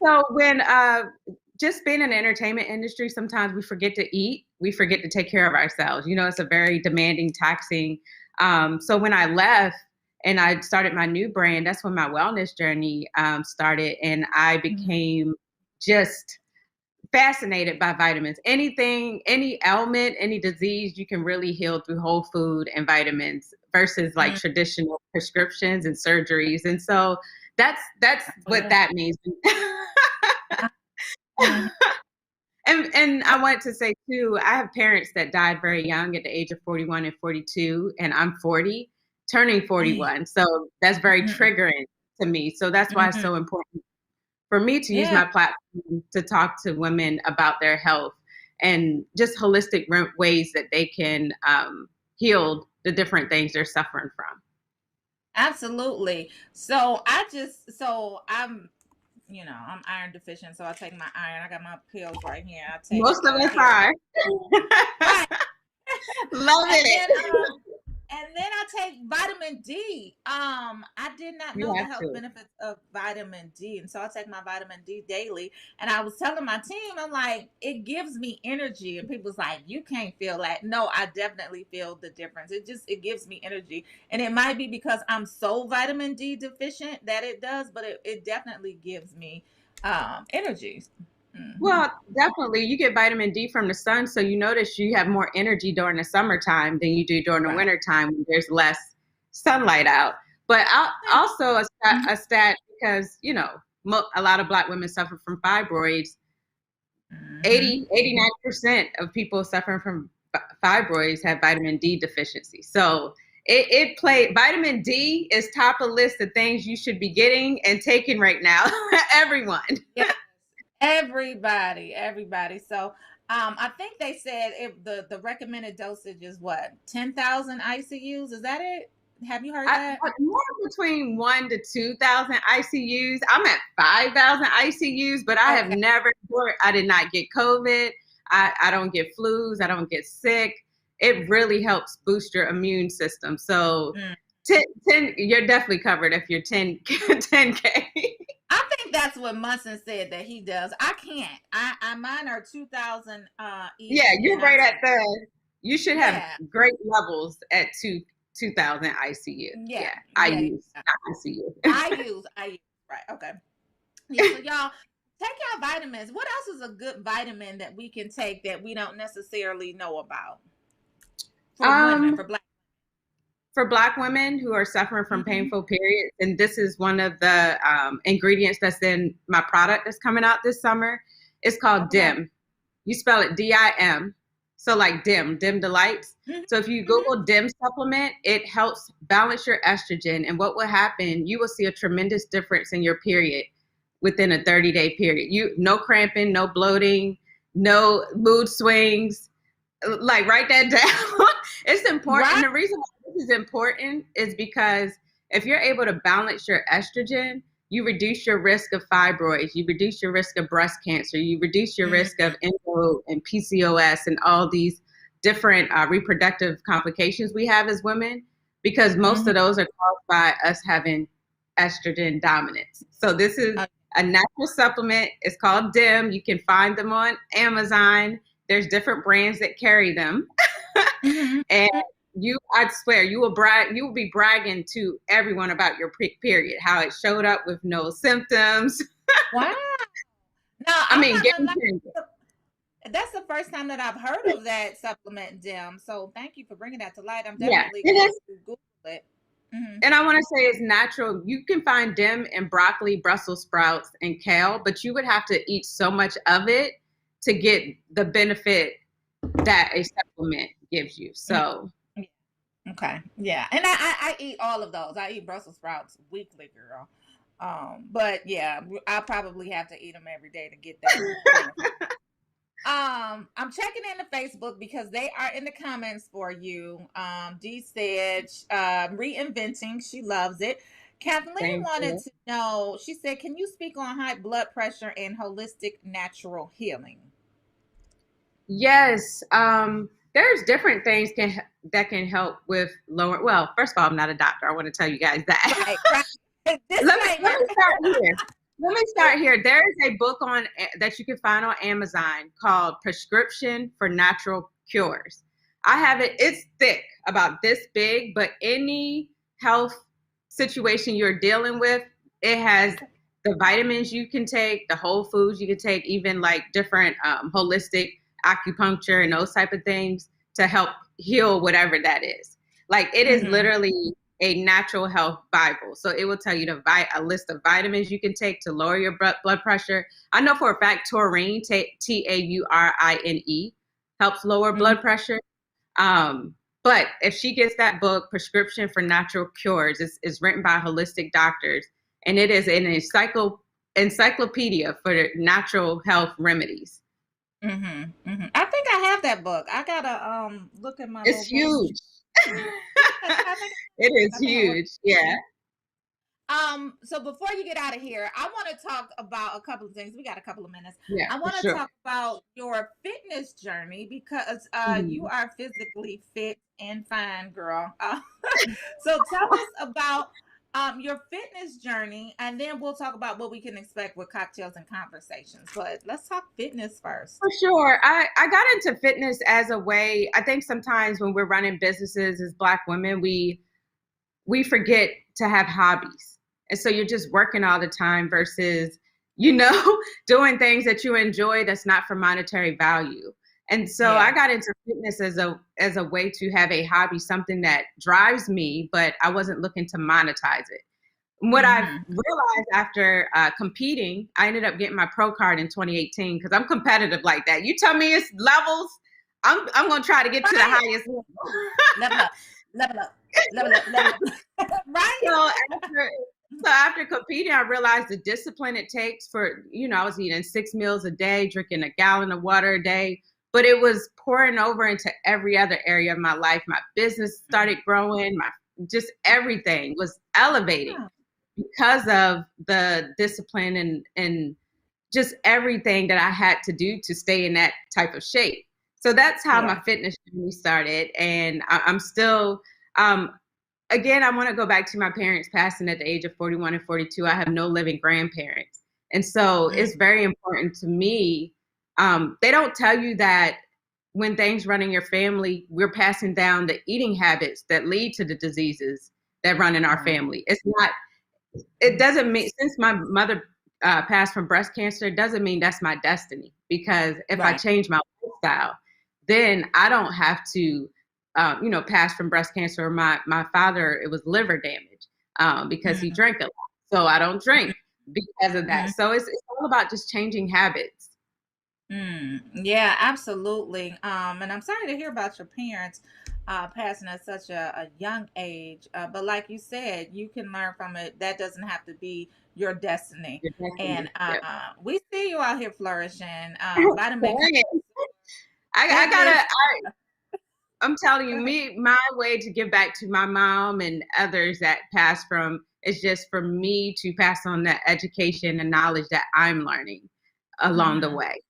So when just being in the entertainment industry, sometimes we forget to eat. We forget to take care of ourselves. You know, it's a very demanding, taxing. So when I left, and I started my new brand, that's when my wellness journey started. And I became just fascinated by vitamins. Anything, any ailment, any disease, you can really heal through whole food and vitamins versus like traditional prescriptions and surgeries. And so that's what that means. And I want to say too, I have parents that died very young at the age of 41 and 42, and I'm 40. Turning 41. So that's very triggering to me. So that's why it's so important for me to use my platform to talk to women about their health and just holistic ways that they can heal the different things they're suffering from. Absolutely. So I'm iron deficient. So I take my iron. I got my pills right here. I take most of us are. Love it. And then I take vitamin D. I did not know the health benefits of vitamin D. And so I take my vitamin D daily. And I was telling my team, I'm like, it gives me energy. And people's like, you can't feel that. No, I definitely feel the difference. It gives me energy. And it might be because I'm so vitamin D deficient that it does, but it definitely gives me energy. Well, definitely. You get vitamin D from the sun, so you notice you have more energy during the summertime than you do during the wintertime when there's less sunlight out. But also a stat, because, you know, a lot of Black women suffer from fibroids. 89% of people suffering from fibroids have vitamin D deficiency. So vitamin D is top of the list of things you should be getting and taking right now. Everyone. Yeah. Everybody. So I think they said the recommended dosage is what, 10,000 ICUs? Is that it? Have you heard that? More between 1,000 to 2,000 ICUs. I'm at 5,000 ICUs, but I have never. I did not get COVID. I don't get flus. I don't get sick. It really helps boost your immune system. So 10, you're definitely covered if you're 10K. I think that's what Munson said that he does. I can't. Mine are 2,000 each. Yeah, you're right at you should have great levels at 2,000 ICU. Yeah. IUs, not ICU. IUs, right, okay. Yeah, so y'all, take our vitamins. What else is a good vitamin that we can take that we don't necessarily know about? For women, for Black women who are suffering from painful periods, and this is one of the ingredients that's in my product that's coming out this summer. It's called DIM. You spell it DIM. So like dim delights. So if you Google DIM supplement, it helps balance your estrogen. And what will happen, you will see a tremendous difference in your period. within a 30-day period. No cramping, no bloating, no mood swings. Like, write that down. It's important. And the reason why this is important is because if you're able to balance your estrogen, you reduce your risk of fibroids, you reduce your risk of breast cancer, you reduce your risk of endo and PCOS and all these different reproductive complications we have as women, because most of those are caused by us having estrogen dominance. So this is a natural supplement. It's called DIM. You can find them on Amazon. There's different brands that carry them. And I swear, you will be bragging to everyone about your period, how it showed up with no symptoms. Wow. No, I mean, that's the first time that I've heard of that supplement, DIM. So thank you for bringing that to light. I'm Yeah, definitely it going is. to Google it. And I want to say it's natural. You can find DIM in broccoli, Brussels sprouts, and kale, but you would have to eat so much of it to get the benefit that a supplement gives you. So. Okay. Yeah. And I eat all of those. I eat Brussels sprouts weekly, girl. But yeah, I'll probably have to eat them every day to get that. I'm checking into Facebook because they are in the comments for you. Dee said, reinventing, she loves it. Kathleen wanted to know, she said, can you speak on high blood pressure and holistic natural healing? Yes. There's different things that can help with lower. Well, first of all, I'm not a doctor. I want to tell you guys that. Right. Let me start here. Let me start here. There is a book that you can find on Amazon called Prescription for Natural Cures. I have it. It's thick, about this big, but any health situation you're dealing with, it has the vitamins you can take, the whole foods you can take, even like different holistic acupuncture and those type of things to help heal whatever that is. Like, it is literally a natural health Bible. So it will tell you a list of vitamins you can take to lower your blood pressure. I know for a fact taurine, Taurine, helps lower blood pressure. But if she gets that book, Prescription for Natural Cures, it's written by holistic doctors, and it is an encyclopedia for natural health remedies. I think I have that book. I gotta look at my. It's huge. It is huge. Yeah. So before you get out of here, I want to talk about a couple of things. We got a couple of minutes. Yeah, I want to talk about your fitness journey because you are physically fit and fine, girl. So tell us about your fitness journey, and then we'll talk about what we can expect with Cocktails and Conversations. But let's talk fitness first. For sure. I got into fitness as a way. I think sometimes when we're running businesses as Black women, we forget to have hobbies. And so you're just working all the time versus, doing things that you enjoy that's not for monetary value. And so I got into fitness as a way to have a hobby, something that drives me, but I wasn't looking to monetize it. What I've realized after competing, I ended up getting my pro card in 2018 because I'm competitive like that. You tell me it's levels, I'm going to try to get to the highest level. Level up. Right? So after competing, I realized the discipline it takes for, I was eating 6 meals a day, drinking a gallon of water a day, but it was pouring over into every other area of my life. My business started growing. Just everything was elevating because of the discipline and just everything that I had to do to stay in that type of shape. So that's how my fitness journey started. And I'm still, again, I want to go back to my parents passing at the age of 41 and 42. I have no living grandparents. And so it's very important to me. They don't tell you that when things run in your family, we're passing down the eating habits that lead to the diseases that run in our family. It doesn't mean, since my mother passed from breast cancer, it doesn't mean that's my destiny, because if I change my lifestyle, then I don't have to, pass from breast cancer. Or my father, it was liver damage because he drank a lot. So I don't drink because of that. So it's all about just changing habits. Yeah, absolutely. And I'm sorry to hear about your parents. passing at such a young age. But like you said, you can learn from it. That doesn't have to be your destiny. And we see you out here flourishing. Vitamin Dang. I'm telling you, my way to give back to my mom and others that passed from is just for me to pass on that education and knowledge that I'm learning along the way.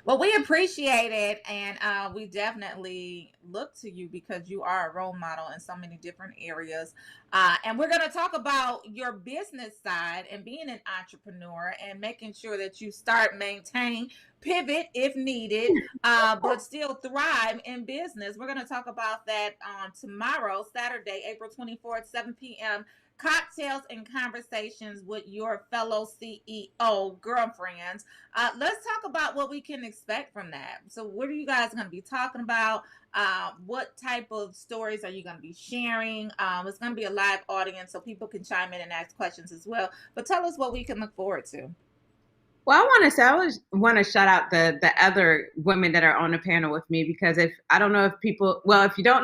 Well, we appreciate it, and we definitely look to you because you are a role model in so many different areas. And we're going to talk about your business side and being an entrepreneur and making sure that you start, maintain, pivot if needed, but still thrive in business. We're going to talk about that tomorrow, Saturday, April 24th, 7 p.m. Cocktails and Conversations with Your Fellow CEO Girlfriends. Let's talk about what we can expect from that. So what are you guys going to be talking about? What type of stories are you going to be sharing? It's going to be a live audience, so people can chime in and ask questions as well. But tell us what we can look forward to. Well, I want to shout out the other women that are on the panel with me, because if you don't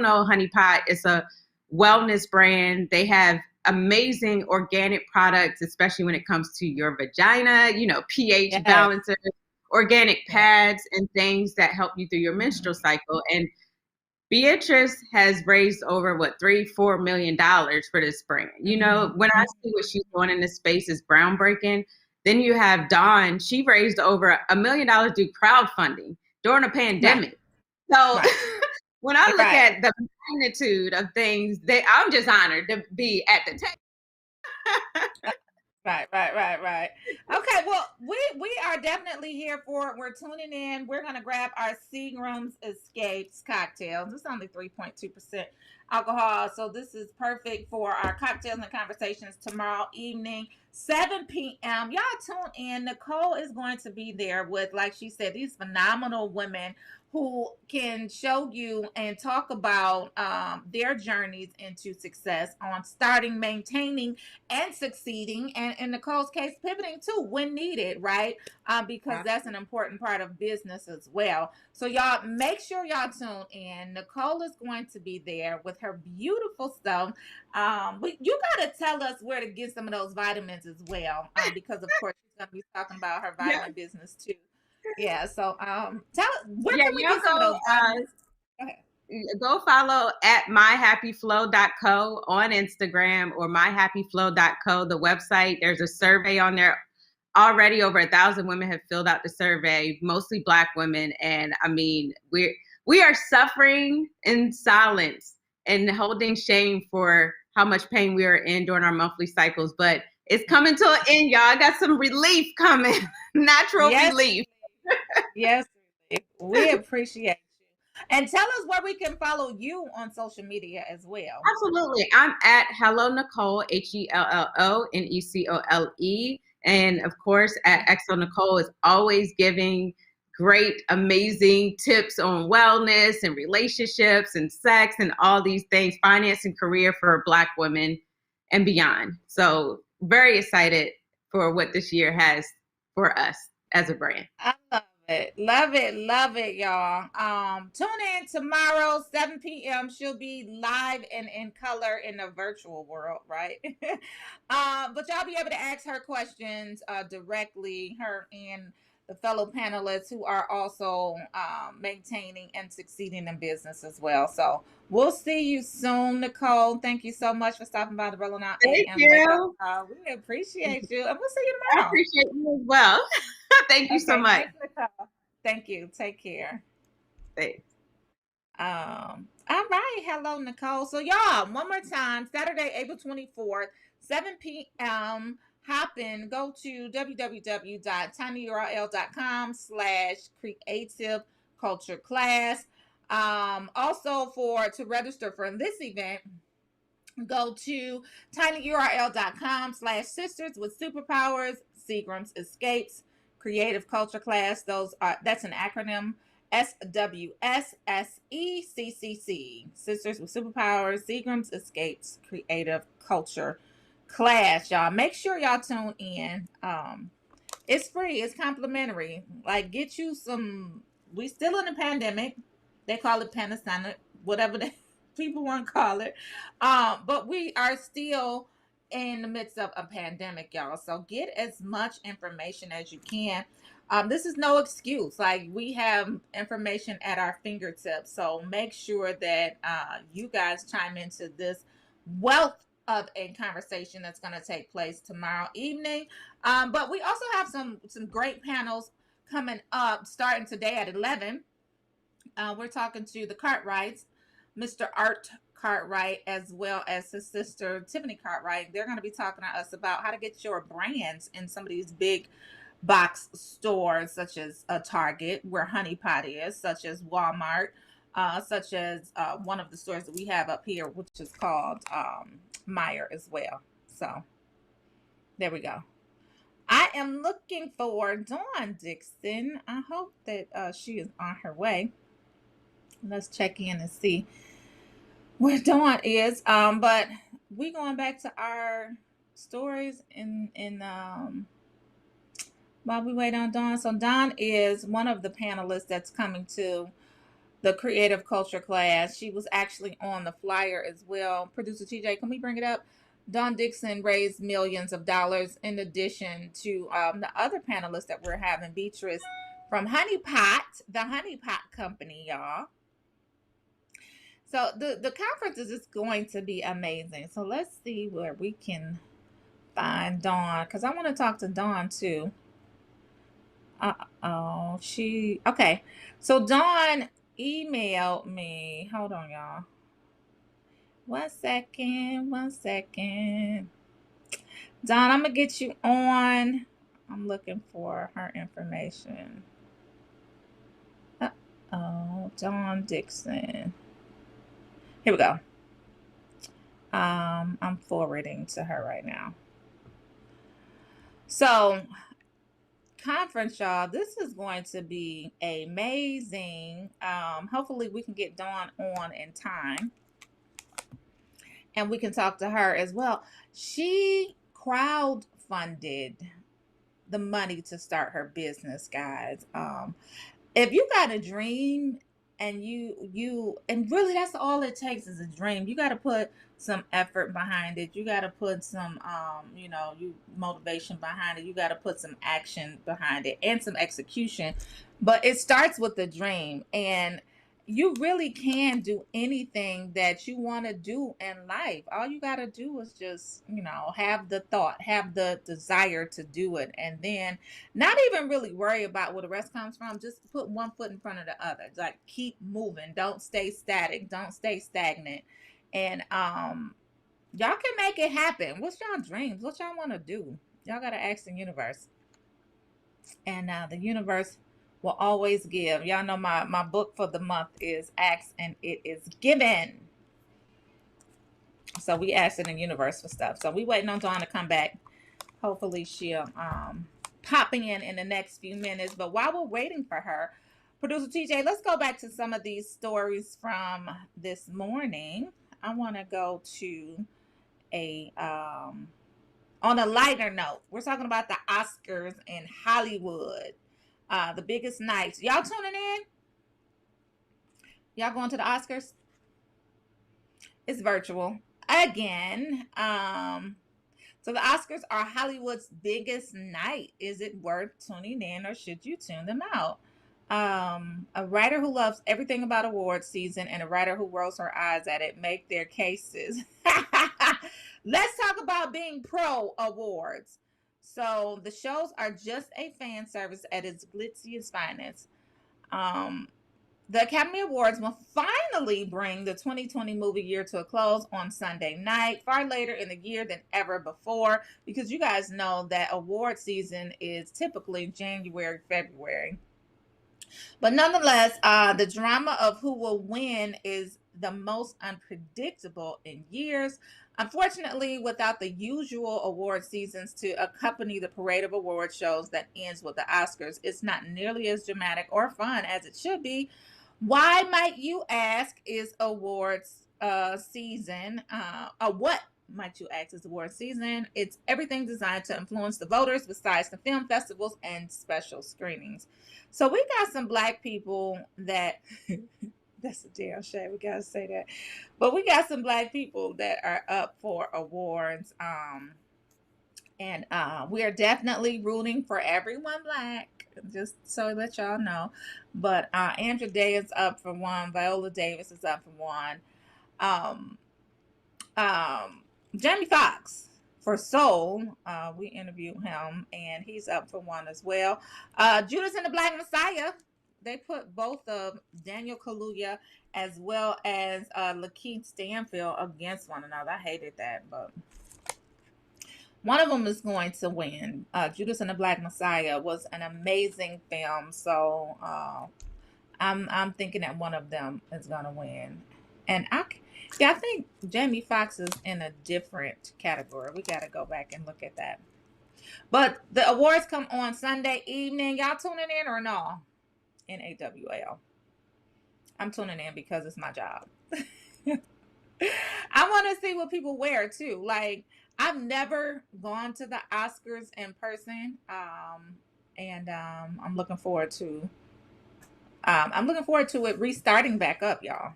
know Honey Pot, it's a wellness brand. They have amazing organic products, especially when it comes to your vagina, pH balancers, organic pads, and things that help you through your menstrual cycle. And Beatrice has raised over $3-4 million for this brand. When I see what she's doing in this space is groundbreaking. Then you have Dawn. She raised over $1 million through crowdfunding during a pandemic. So when I look at the magnitude of things, I'm just honored to be at the table. Right. Okay, well, we are definitely here for it. We're tuning in. We're going to grab our Seagram's Escapes cocktails. It's only 3.2% alcohol, so this is perfect for our Cocktails and Conversations tomorrow evening, 7 p.m. Y'all tune in. Nicole is going to be there with, like she said, these phenomenal women who can show you and talk about their journeys into success on starting, maintaining, and succeeding. And in Nicole's case, pivoting too when needed, right? Because that's an important part of business as well. So y'all make sure y'all tune in. Nicole is going to be there with her beautiful stuff. You got to tell us where to get some of those vitamins as well, because of course she's going to be talking about her vitamin business too. Yeah, so tell where can we get some of those vitamins? Go follow at myhappyflow.co on Instagram or myhappyflow.co, the website. There's a survey on there. Already over 1,000 women have filled out the survey, mostly Black women. And I mean, we are suffering in silence and holding shame for how much pain we are in during our monthly cycles. But it's coming to an end, y'all. I got some relief coming, natural relief. Yes, we appreciate you. And tell us where we can follow you on social media as well. Absolutely. I'm at Hello Nicole, HELLONECOLE. And of course, at XO Nicole is always giving great, amazing tips on wellness and relationships and sex and all these things, finance and career for Black women and beyond. So very excited for what this year has for us as a brand. I love it, y'all. Tune in tomorrow, 7 p.m. She'll be live and in color in the virtual world, right? But y'all be able to ask her questions directly, her and the fellow panelists who are also maintaining and succeeding in business as well. So we'll see you soon, Nicole. Thank you so much for stopping by the Rolling Out Thank AM. you. We appreciate you, and we'll see you tomorrow. I appreciate you as well. Thank you so much. Thank you. Take care. Thanks. All right. Hello, Nicole. So y'all, one more time, Saturday, April 24th, 7 p.m. Hop in, go to www.tinyurl.com/creative culture class. Also to register for this event, go to tinyurl.com/sisters with superpowers, Seagram's Escapes, creative culture class. That's an acronym, SWSSECCC, Sisters with Superpowers, Seagram's Escapes, creative culture class. Y'all make sure y'all tune in. It's free, it's complimentary. Like, get you some. We still in the pandemic. They call it whatever people want to call it. But we are still in the midst of a pandemic, y'all. So get as much information as you can. This is no excuse. Like, we have information at our fingertips. So make sure that you guys chime into this wealth of a conversation that's going to take place tomorrow evening. But we also have some great panels coming up starting today at 11. We're talking to the Cartwrights, Mr. Art Cartwright, as well as his sister Tiffany Cartwright. They're going to be talking to us about how to get your brands in some of these big box stores, such as Target, where Honey Pot is, such as Walmart, such as one of the stores that we have up here, which is called Meijer as well. So there we go. I am looking for Dawn Dixon. I hope that she is on her way. Let's check in and see where Dawn is. But we going back to our stories in while we wait on Dawn. So Dawn is one of the panelists that's coming to the creative culture class. She was actually on the flyer as well. Producer TJ, can we bring it up? Dawn Dixon raised millions of dollars in addition to the other panelists that we're having. Beatrice from Honey Pot, the Honey Pot Company, y'all. So the conference is just going to be amazing. So let's see where we can find Dawn, because I want to talk to Dawn too. Okay. So Dawn emailed me. Hold on, y'all. One second. Dawn, I'm going to get you on. I'm looking for her information. Dawn Dixon. Here we go. I'm forwarding to her right now. So, conference, y'all, this is going to be amazing. Hopefully we can get Dawn on in time and we can talk to her as well. She crowdfunded the money to start her business, guys. If you got a dream and and really that's all it takes is a dream. You got to put some effort behind it. You got to put some motivation behind it. You got to put some action behind it and some execution. But it starts with the dream, and you really can do anything that you want to do in life. All you got to do is just, have the thought, have the desire to do it, and then not even really worry about where the rest comes from. Just put one foot in front of the other. Like, keep moving. Don't stay static. Don't stay stagnant. And y'all can make it happen. What's y'all dreams? What y'all want to do? Y'all got to ask the universe. And the universe will always give. Y'all know my book for the month is Ask and It Is Given. So we asked in the universe for stuff. So we waiting on Dawn to come back. Hopefully she'll popping in the next few minutes. But while we're waiting for her, Producer TJ, let's go back to some of these stories from this morning. I want to go to on a lighter note. We're talking about the Oscars in Hollywood. The biggest nights. Y'all tuning in? Y'all going to the Oscars? It's virtual again. So the Oscars are Hollywood's biggest night. Is it worth tuning in, or should you tune them out? A writer who loves everything about awards season and a writer who rolls her eyes at it make their cases. Let's talk about being pro awards. So the shows are just a fan service at its glitziest finest. The Academy Awards will finally bring the 2020 movie year to a close on Sunday night, far later in the year than ever before, because you guys know that award season is typically January, February. But nonetheless, the drama of who will win is the most unpredictable in years. Unfortunately, without the usual award seasons to accompany the parade of award shows that ends with the Oscars, it's not nearly as dramatic or fun as it should be. Why, might you ask, is awards season? What might you ask is award season? It's everything designed to influence the voters besides the film festivals and special screenings. So we got some Black people that That's a damn shame. We gotta say that. But we got some black people that are up for awards. And we are definitely rooting for everyone black, just so that y'all know. But Andra Day is up for one. Viola Davis is up for one. Jamie Foxx for Soul, we interviewed him, and he's up for one as well. Judas and the Black Messiah, they put both of Daniel Kaluuya as well as Lakeith Stanfield against one another. I hated that, but one of them is going to win. Judas and the Black Messiah was an amazing film, so I'm thinking that one of them is going to win. And I think Jamie Foxx is in a different category. We got to go back and look at that. But the awards come on Sunday evening. Y'all tuning in or no? In AWL. I'm tuning in because it's my job. I want to see what people wear too. Like, I've never gone to the Oscars in person, and I'm looking forward to it restarting back up, y'all.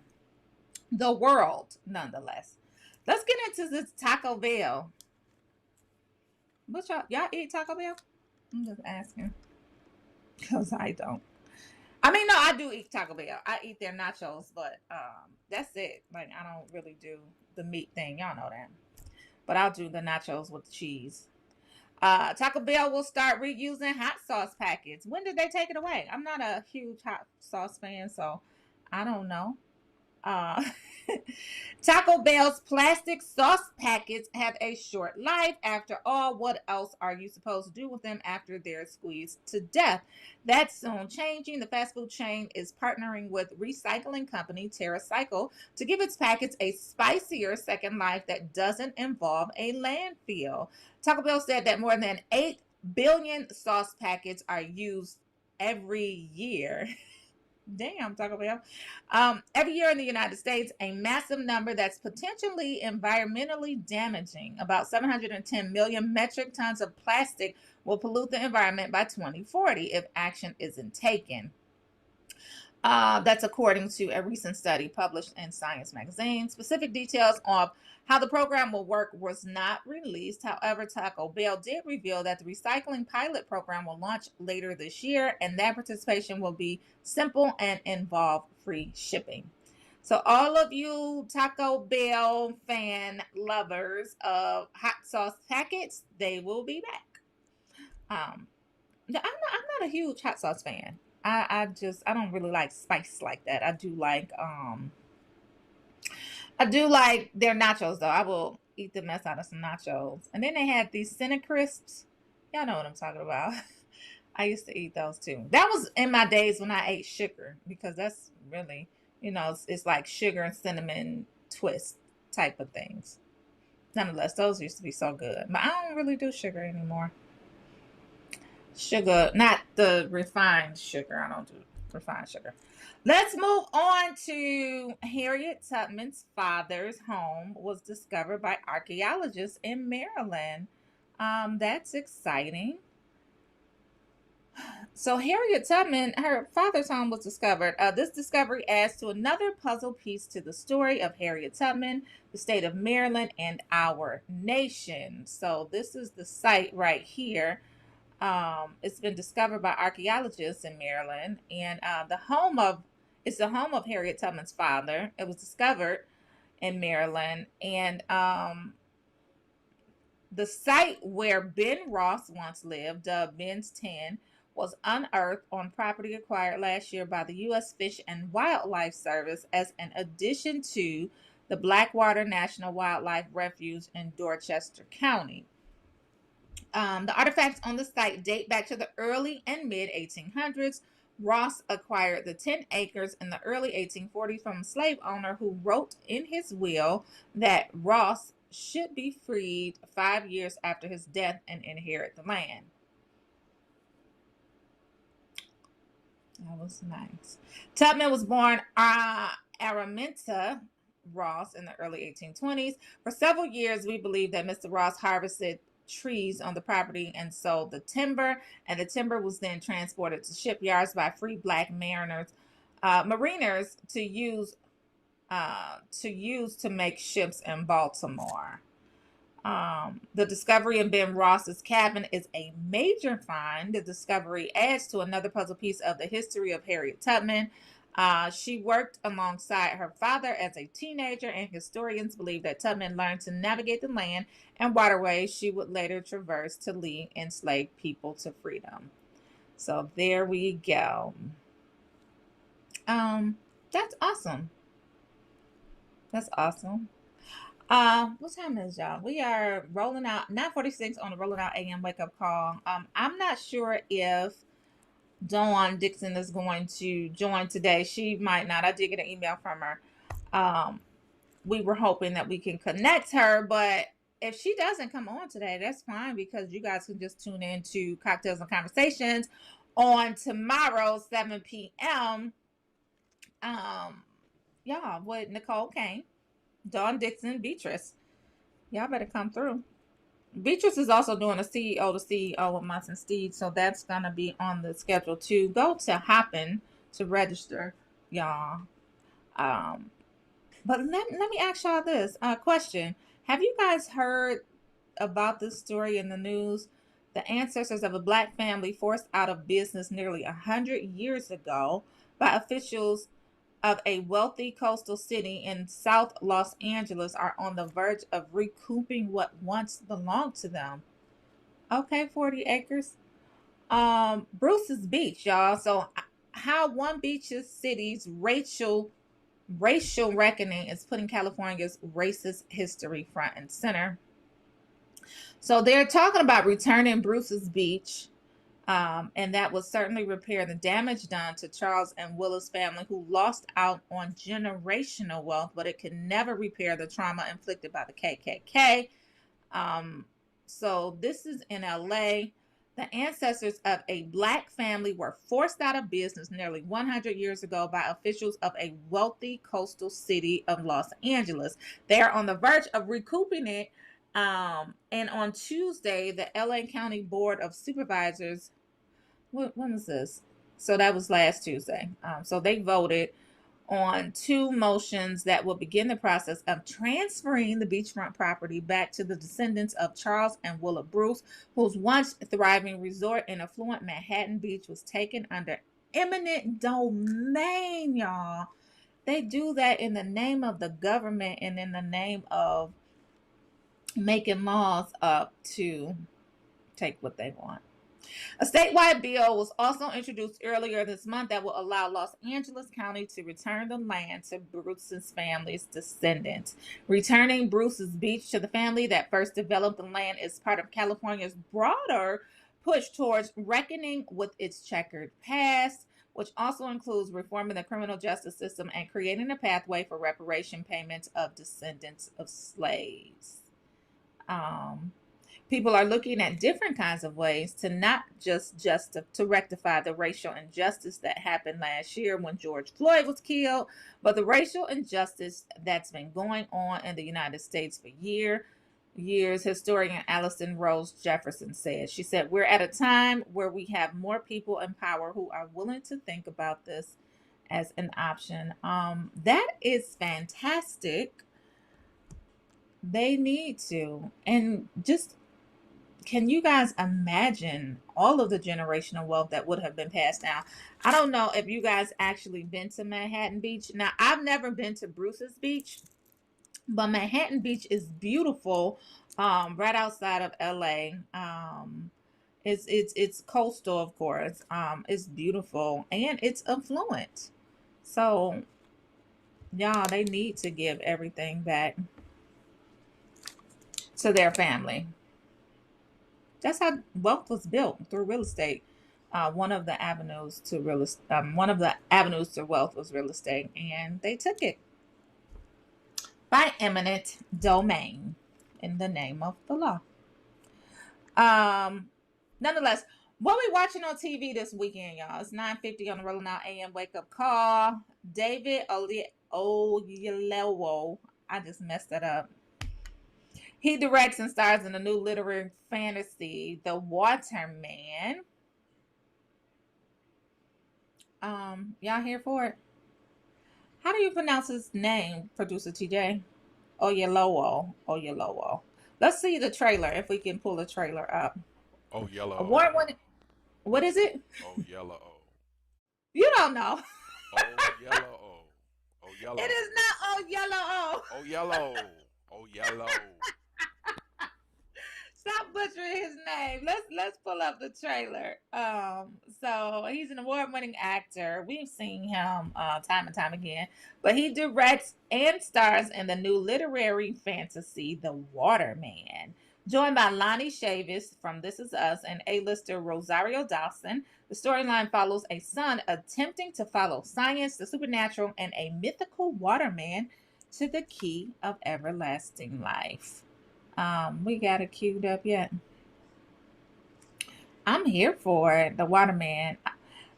The world, nonetheless. Let's get into this Taco Bell. What y'all eat Taco Bell? I'm just asking, because I don't. I mean, no, I do eat Taco Bell. I eat their nachos, but that's it. Like, I don't really do the meat thing. Y'all know that. But I'll do the nachos with cheese. Taco Bell will start reusing hot sauce packets. When did they take it away? I'm not a huge hot sauce fan, so I don't know. Taco Bell's plastic sauce packets have a short life. After all, what else are you supposed to do with them after they're squeezed to death? That's soon changing. The fast food chain is partnering with recycling company TerraCycle to give its packets a spicier second life that doesn't involve a landfill. Taco Bell said that more than 8 billion sauce packets are used every year. Damn, Taco Bell. Every year in the United States, a massive number that's potentially environmentally damaging. About 710 million metric tons of plastic will pollute the environment by 2040 if action isn't taken. That's according to a recent study published in Science magazine. Specific details of how the program will work was not released. However, Taco Bell did reveal that the recycling pilot program will launch later this year, and that participation will be simple and involve free shipping. So all of you Taco Bell fan lovers of hot sauce packets, they will be back. I'm not a huge hot sauce fan. I don't really like spice like that. I do like their nachos though. I will eat the mess out of some nachos. And then they had these Crisps. Y'all know what I'm talking about. I used to eat those too. That was in my days when I ate sugar, because that's really, it's like sugar and cinnamon twist type of things. Nonetheless, those used to be so good. But I don't really do sugar anymore. Sugar, not the refined sugar. I don't do refined sugar. Let's move on to Harriet Tubman's father's home was discovered by archaeologists in Maryland. That's exciting. So Harriet Tubman, her father's home was discovered. This discovery adds to another puzzle piece to the story of Harriet Tubman, the state of Maryland, and our nation. So this is the site right here. It's been discovered by archaeologists in Maryland, and it's the home of Harriet Tubman's father. It was discovered in Maryland, and the site where Ben Ross once lived, Ben's 10, was unearthed on property acquired last year by the U.S. Fish and Wildlife Service as an addition to the Blackwater National Wildlife Refuge in Dorchester County. The artifacts on the site date back to the early and mid 1800s. Ross acquired the 10 acres in the early 1840s from a slave owner who wrote in his will that Ross should be freed 5 years after his death and inherit the land. That was nice. Tubman was born Araminta Ross in the early 1820s. For several years, we believe that Mr. Ross harvested trees on the property and sold the timber, and the timber was then transported to shipyards by free black mariners mariners to use to make ships in Baltimore. The discovery in Ben Ross's cabin is a major find. The discovery adds to another puzzle piece of the history of Harriet Tubman. She worked alongside her father as a teenager, and historians believe that Tubman learned to navigate the land and waterways she would later traverse to lead enslaved people to freedom. So there we go. That's awesome. That's awesome. What time is y'all? We are rolling out 9:46 on the Rolling Out AM wake up call. I'm not sure if Dawn Dixon is going to join today. She might not. I did get an email from her. We were hoping that we can connect her, but if she doesn't come on today, that's fine, because you guys can just tune in to Cocktails and Conversations on tomorrow, 7 p.m. Y'all, with Nicole Kane, Dawn Dixon, Beatrice. Y'all better come through. Beatrice is also doing a CEO to CEO with Munson Steed, so that's gonna be on the schedule too. Go to Hopin to register, y'all. But let me ask y'all this question: have you guys heard about this story in the news? The ancestors of a Black family forced out of business nearly 100 years ago by officials of a wealthy coastal city in South Los Angeles are on the verge of recouping what once belonged to them. Okay, 40 acres. Bruce's Beach, y'all. So how one beach's city's racial reckoning is putting California's racist history front and center. So they're talking about returning Bruce's Beach. And that will certainly repair the damage done to Charles and Willis family, who lost out on generational wealth, but it could never repair the trauma inflicted by the KKK. So this is in LA. The ancestors of a Black family were forced out of business nearly 100 years ago by officials of a wealthy coastal city of Los Angeles. They are on the verge of recouping it. And on Tuesday, the LA County Board of Supervisors, when was this? So that was last Tuesday. So they voted on 2 motions that will begin the process of transferring the beachfront property back to the descendants of Charles and Willa Bruce, whose once thriving resort in affluent Manhattan Beach was taken under eminent domain, y'all. They do that in the name of the government and in the name of making laws up to take what they want. A statewide bill was also introduced earlier this month that will allow Los Angeles County to return the land to Bruce's family's descendants. Returning Bruce's Beach to the family that first developed the land is part of California's broader push towards reckoning with its checkered past, which also includes reforming the criminal justice system and creating a pathway for reparation payments of descendants of slaves. People are looking at different kinds of ways to not just to rectify the racial injustice that happened last year when George Floyd was killed, but the racial injustice that's been going on in the United States for years. Historian Alison Rose Jefferson said. She said, "We're at a time where we have more people in power who are willing to think about this as an option." That is fantastic. They need to. And just, can you guys imagine all of the generational wealth that would have been passed down? I don't know if you guys actually been to Manhattan Beach. Now, I've never been to Bruce's Beach, but Manhattan Beach is beautiful, right outside of LA. It's coastal, of course. It's beautiful and it's affluent. So, y'all, they need to give everything back to their family. That's how wealth was built, through real estate. One of the avenues to wealth was real estate, and they took it by eminent domain in the name of the law. Nonetheless, what we watching on TV this weekend, y'all? It's 9:50 on the Rolling Out AM wake up call. David Oyelowo, I just messed that up. He directs and stars in the new literary fantasy, The Waterman. Y'all here for it? do you pronounce his name, producer TJ? Oyelowo. Let's see the trailer if we can pull the trailer up. Oh, yellow. Award-winning. What is it? Oh, yellow. You don't know. Oh, yellow. Oh, yellow. It is not Oh Yellow. Oh, yellow. Oh, yellow. Stop butchering his name. Let's pull up the trailer. So he's an award-winning actor. We've seen him time and time again, but he directs and stars in the new literary fantasy, The Waterman. Joined by Lonnie Chavis from This Is Us and A-lister Rosario Dawson, the storyline follows a son attempting to follow science, the supernatural, and a mythical waterman to the key of everlasting life. We got it queued up yet. I'm here for it. The Waterman.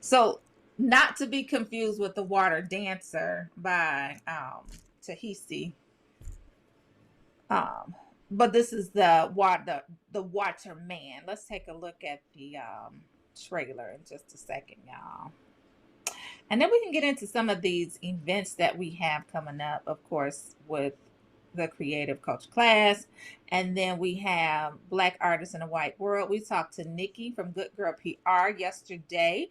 So, not to be confused with The Water Dancer by Tahisi. But this is the Waterman. Let's take a look at the trailer in just a second, y'all. And then we can get into some of these events that we have coming up, of course, with the Creative Culture class. And then we have Black Artists in a White World. We talked to Nikki from Good Girl PR yesterday.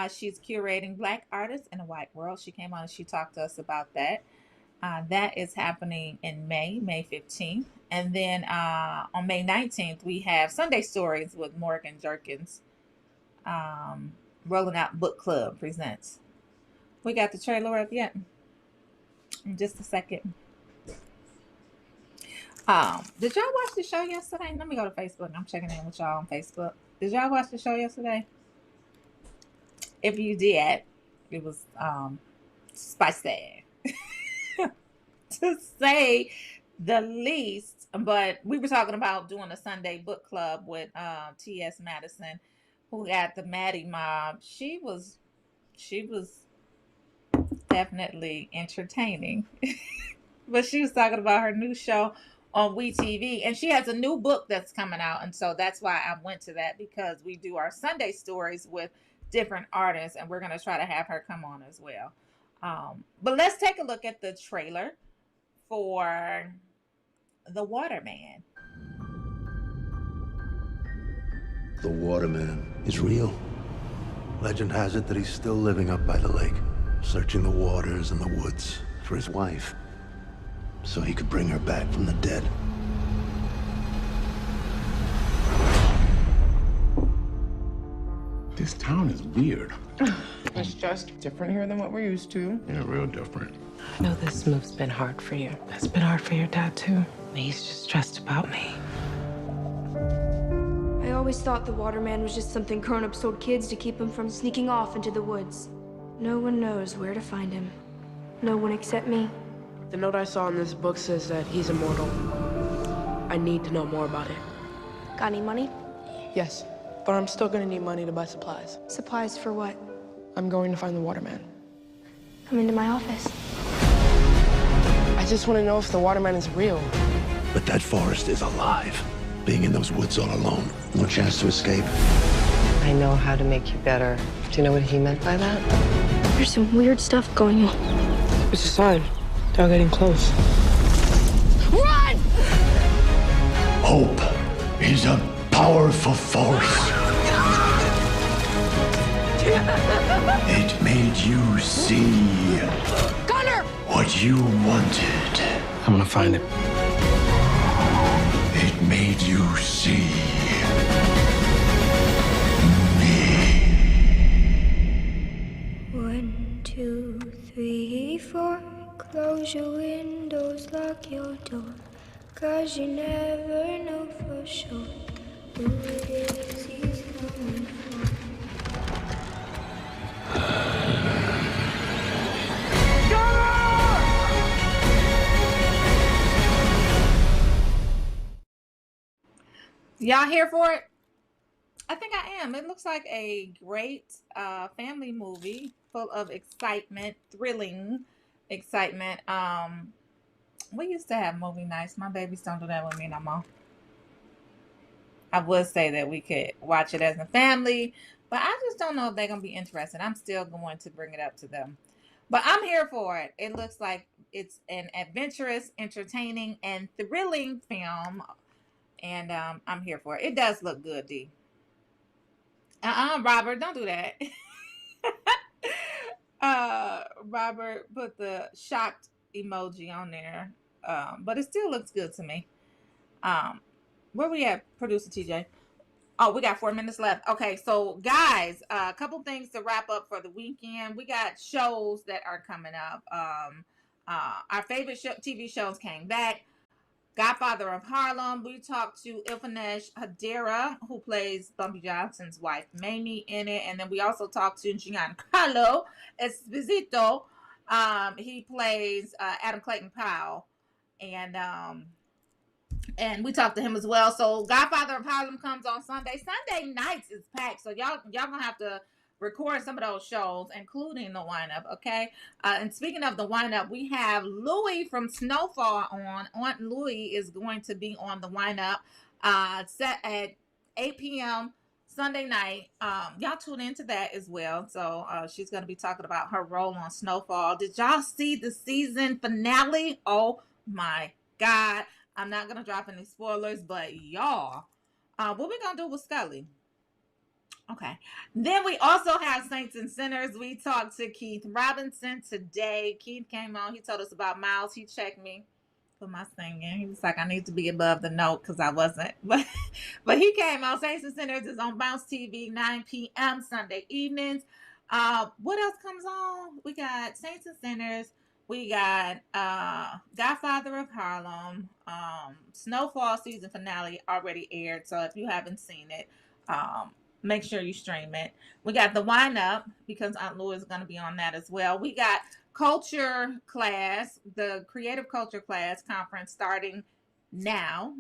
She's curating Black Artists in a White World. She came on and she talked to us about that. That is happening in May 15th. And then on May 19th, we have Sunday Stories with Morgan Jerkins. Rolling Out Book Club presents. We got the trailer up yet? In just a second. Did y'all watch the show yesterday? Let me go to Facebook. I'm checking in with y'all on Facebook. Did y'all watch the show yesterday? If you did, it was spicy to say the least. But we were talking about doing a Sunday book club with T.S. Madison, who got the Maddie Mob. She was definitely entertaining. But she was talking about her new show on WeTV, and she has a new book that's coming out, and so that's why I went to that, because we do our Sunday stories with different artists, and we're going to try to have her come on as well. But let's take a look at the trailer for The Waterman. The Waterman is real. Legend has it that he's still living up by the lake, searching the waters and the woods for his wife, so he could bring her back from the dead. This town is weird. It's just different here than what we're used to. Yeah, real different. I know this move's been hard for you. It's been hard for your dad, too. He's just stressed about me. I always thought the Waterman was just something grown-ups told kids to keep him from sneaking off into the woods. No one knows where to find him. No one except me. The note I saw in this book says that he's immortal. I need to know more about it. Got any money? Yes, but I'm still gonna need money to buy supplies. Supplies for what? I'm going to find the Waterman. Come into my office. I just want to know if the Waterman is real. But that forest is alive. Being in those woods all alone, no chance to escape. I know how to make you better. Do you know what he meant by that? There's some weird stuff going on. It's a sign. They're getting close. Run! Hope is a powerful force. It made you see Gunner! what you wanted. I'm gonna find him. It made you see me. 1, 2, 3, 4. Close your windows, lock your door. 'Cause you never know for sure who it is he's coming for. Y'all here for it? I think I am. It looks like a great family movie full of excitement, thrilling excitement. We used to have movie nights. My babies don't do that with me no more. I would say that we could watch it as a family, but I just don't know if they're going to be interested. I'm still going to bring it up to them. But I'm here for it. It looks like it's an adventurous, entertaining, and thrilling film, and I'm here for it. It does look good, D. Robert, don't do that. Robert put the shocked emoji on there, but it still looks good to me. Where we at, producer TJ? Oh, we got 4 minutes left. Okay, so guys, a couple things to wrap up for the weekend. We got shows that are coming up. Our favorite TV shows came back. Godfather of Harlem. We talked to Ilfanesh Hadera, who plays Bumpy Johnson's wife, Mamie, in it. And then we also talked to Giancarlo Esposito. He plays Adam Clayton Powell. And we talked to him as well. So Godfather of Harlem comes on Sunday. Sunday nights is packed. So y'all gonna have to record some of those shows, including the lineup, okay? And speaking of the lineup, we have Louie from Snowfall on. Aunt Louie is going to be on the lineup set at 8 p.m. Sunday night. Y'all tune into that as well. So she's going to be talking about her role on Snowfall. Did y'all see the season finale? Oh my God. I'm not going to drop any spoilers, but y'all, what we going to do with Scully? Okay. Then we also have Saints and Sinners. We talked to Keith Robinson today. Keith came on. He told us about Miles. He checked me for my singing. He was like, I need to be above the note because I wasn't. But he came on. Saints and Sinners is on Bounce TV, 9 p.m. Sunday evenings. What else comes on? We got Saints and Sinners. We got Godfather of Harlem. Snowfall season finale already aired. So if you haven't seen it, make sure you stream it. We got the Wind Up because Aunt Lou is going to be on that as well. We got Culture Class, the Creative Culture Class conference starting now.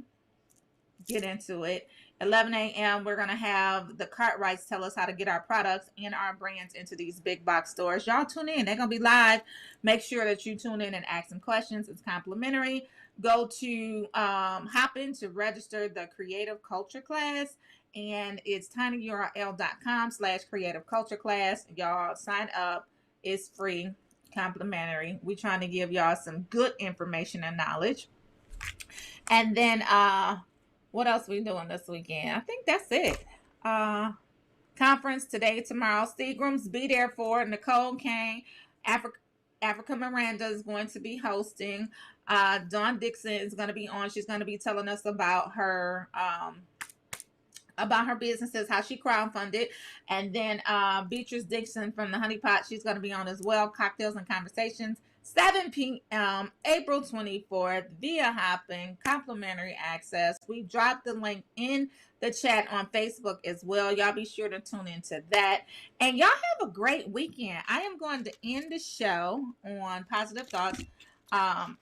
Get into it. 11 a.m. We're going to have the Cartwrights tell us how to get our products and our brands into these big box stores. Y'all tune in. They're going to be live. Make sure that you tune in and ask some questions. It's complimentary. Go to Hopin to register the Creative Culture Class. And it's tinyurl.com/creative culture class. Y'all sign up. It's free, complimentary. We're trying to give y'all some good information and knowledge. And then what else we doing this weekend? I think that's it. Conference today, tomorrow. Seagrams, be there for it. Nicole Kane, Africa Miranda is going to be hosting. Dawn Dixon is going to be on. She's going to be telling us about her businesses, how she crowdfunded. And then Beatrice Dixon from the Honey Pot, she's going to be on as well. Cocktails and Conversations, 7 p.m. April 24th via Hopin, complimentary access. We dropped the link in the chat on Facebook as well. Y'all be sure to tune into that. And y'all have a great weekend. I am going to end the show on positive thoughts. I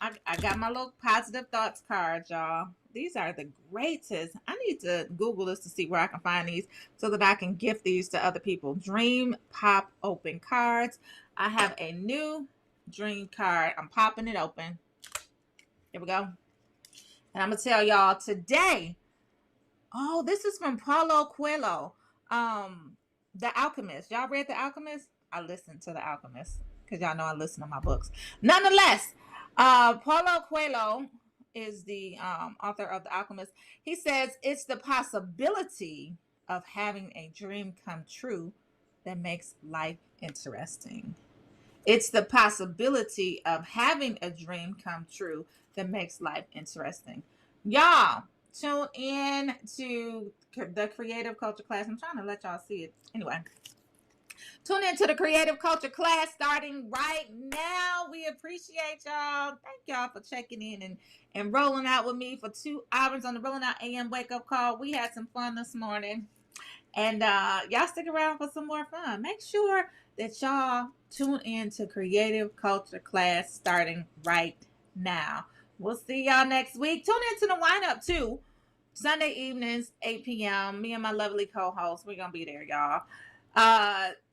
got my little positive thoughts card, y'all. These are the greatest. I need to Google this to see where I can find these so that I can gift these to other people. Dream Pop Open cards. I have a new dream card. I'm popping it open. Here we go. And I'm going to tell y'all today. Oh, this is from Paulo Coelho. The Alchemist. Y'all read The Alchemist? I listened to The Alchemist because y'all know I listen to my books. Nonetheless, Paulo Coelho is the author of The Alchemist. He says it's the possibility of having a dream come true that makes life interesting. It's the possibility of having a dream come true that makes life interesting. Y'all, tune in to the Creative Culture Class. I'm trying to let y'all see it. Anyway, tune into the Creative Culture Class starting right now. We appreciate y'all. Thank y'all for checking in and rolling out with me for 2 hours on the Rolling Out AM Wake Up Call. We had some fun this morning. And y'all stick around for some more fun. Make sure that y'all tune in to Creative Culture Class starting right now. We'll see y'all next week. Tune into the Wind Up too. Sunday evenings, 8 p.m. Me and my lovely co-host, we're going to be there, y'all.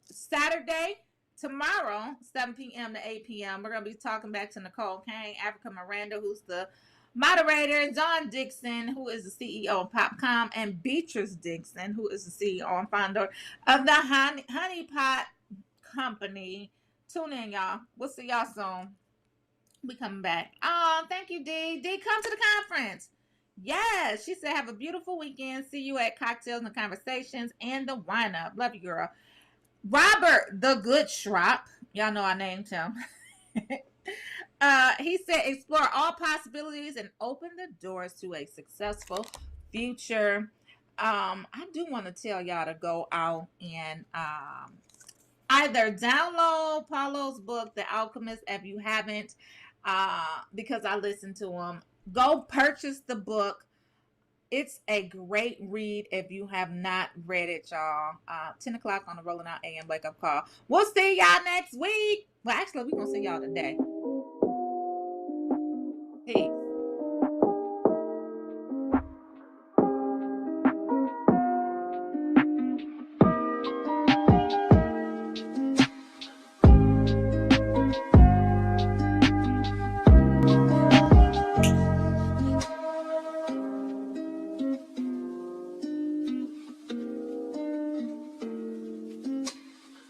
Saturday, tomorrow, 7 p.m. to 8 p.m., we're going to be talking back to Nicole Kane, Africa Miranda, who's the moderator, John Dixon, who is the CEO of Popcom, and Beatrice Dixon, who is the CEO and founder of the Honey Pot Company, Tune in, y'all. We'll see y'all soon. We coming back. Thank you, D. D, come to the conference. Yes, she said, have a beautiful weekend. See you at Cocktails and Conversations and the Wine Up. Love you, girl. Robert the Good Schropp. Y'all know I named him. He said, explore all possibilities and open the doors to a successful future. I do want to tell y'all to go out and either download Paulo's book, The Alchemist, if you haven't, because I listened to him. Go purchase the book. It's a great read if you have not read it, y'all. 10 o'clock on the Rolling Out AM Wake Up Call. We'll see y'all next week. Well, actually, we're going to see y'all today. Peace.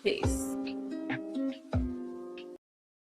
Peace.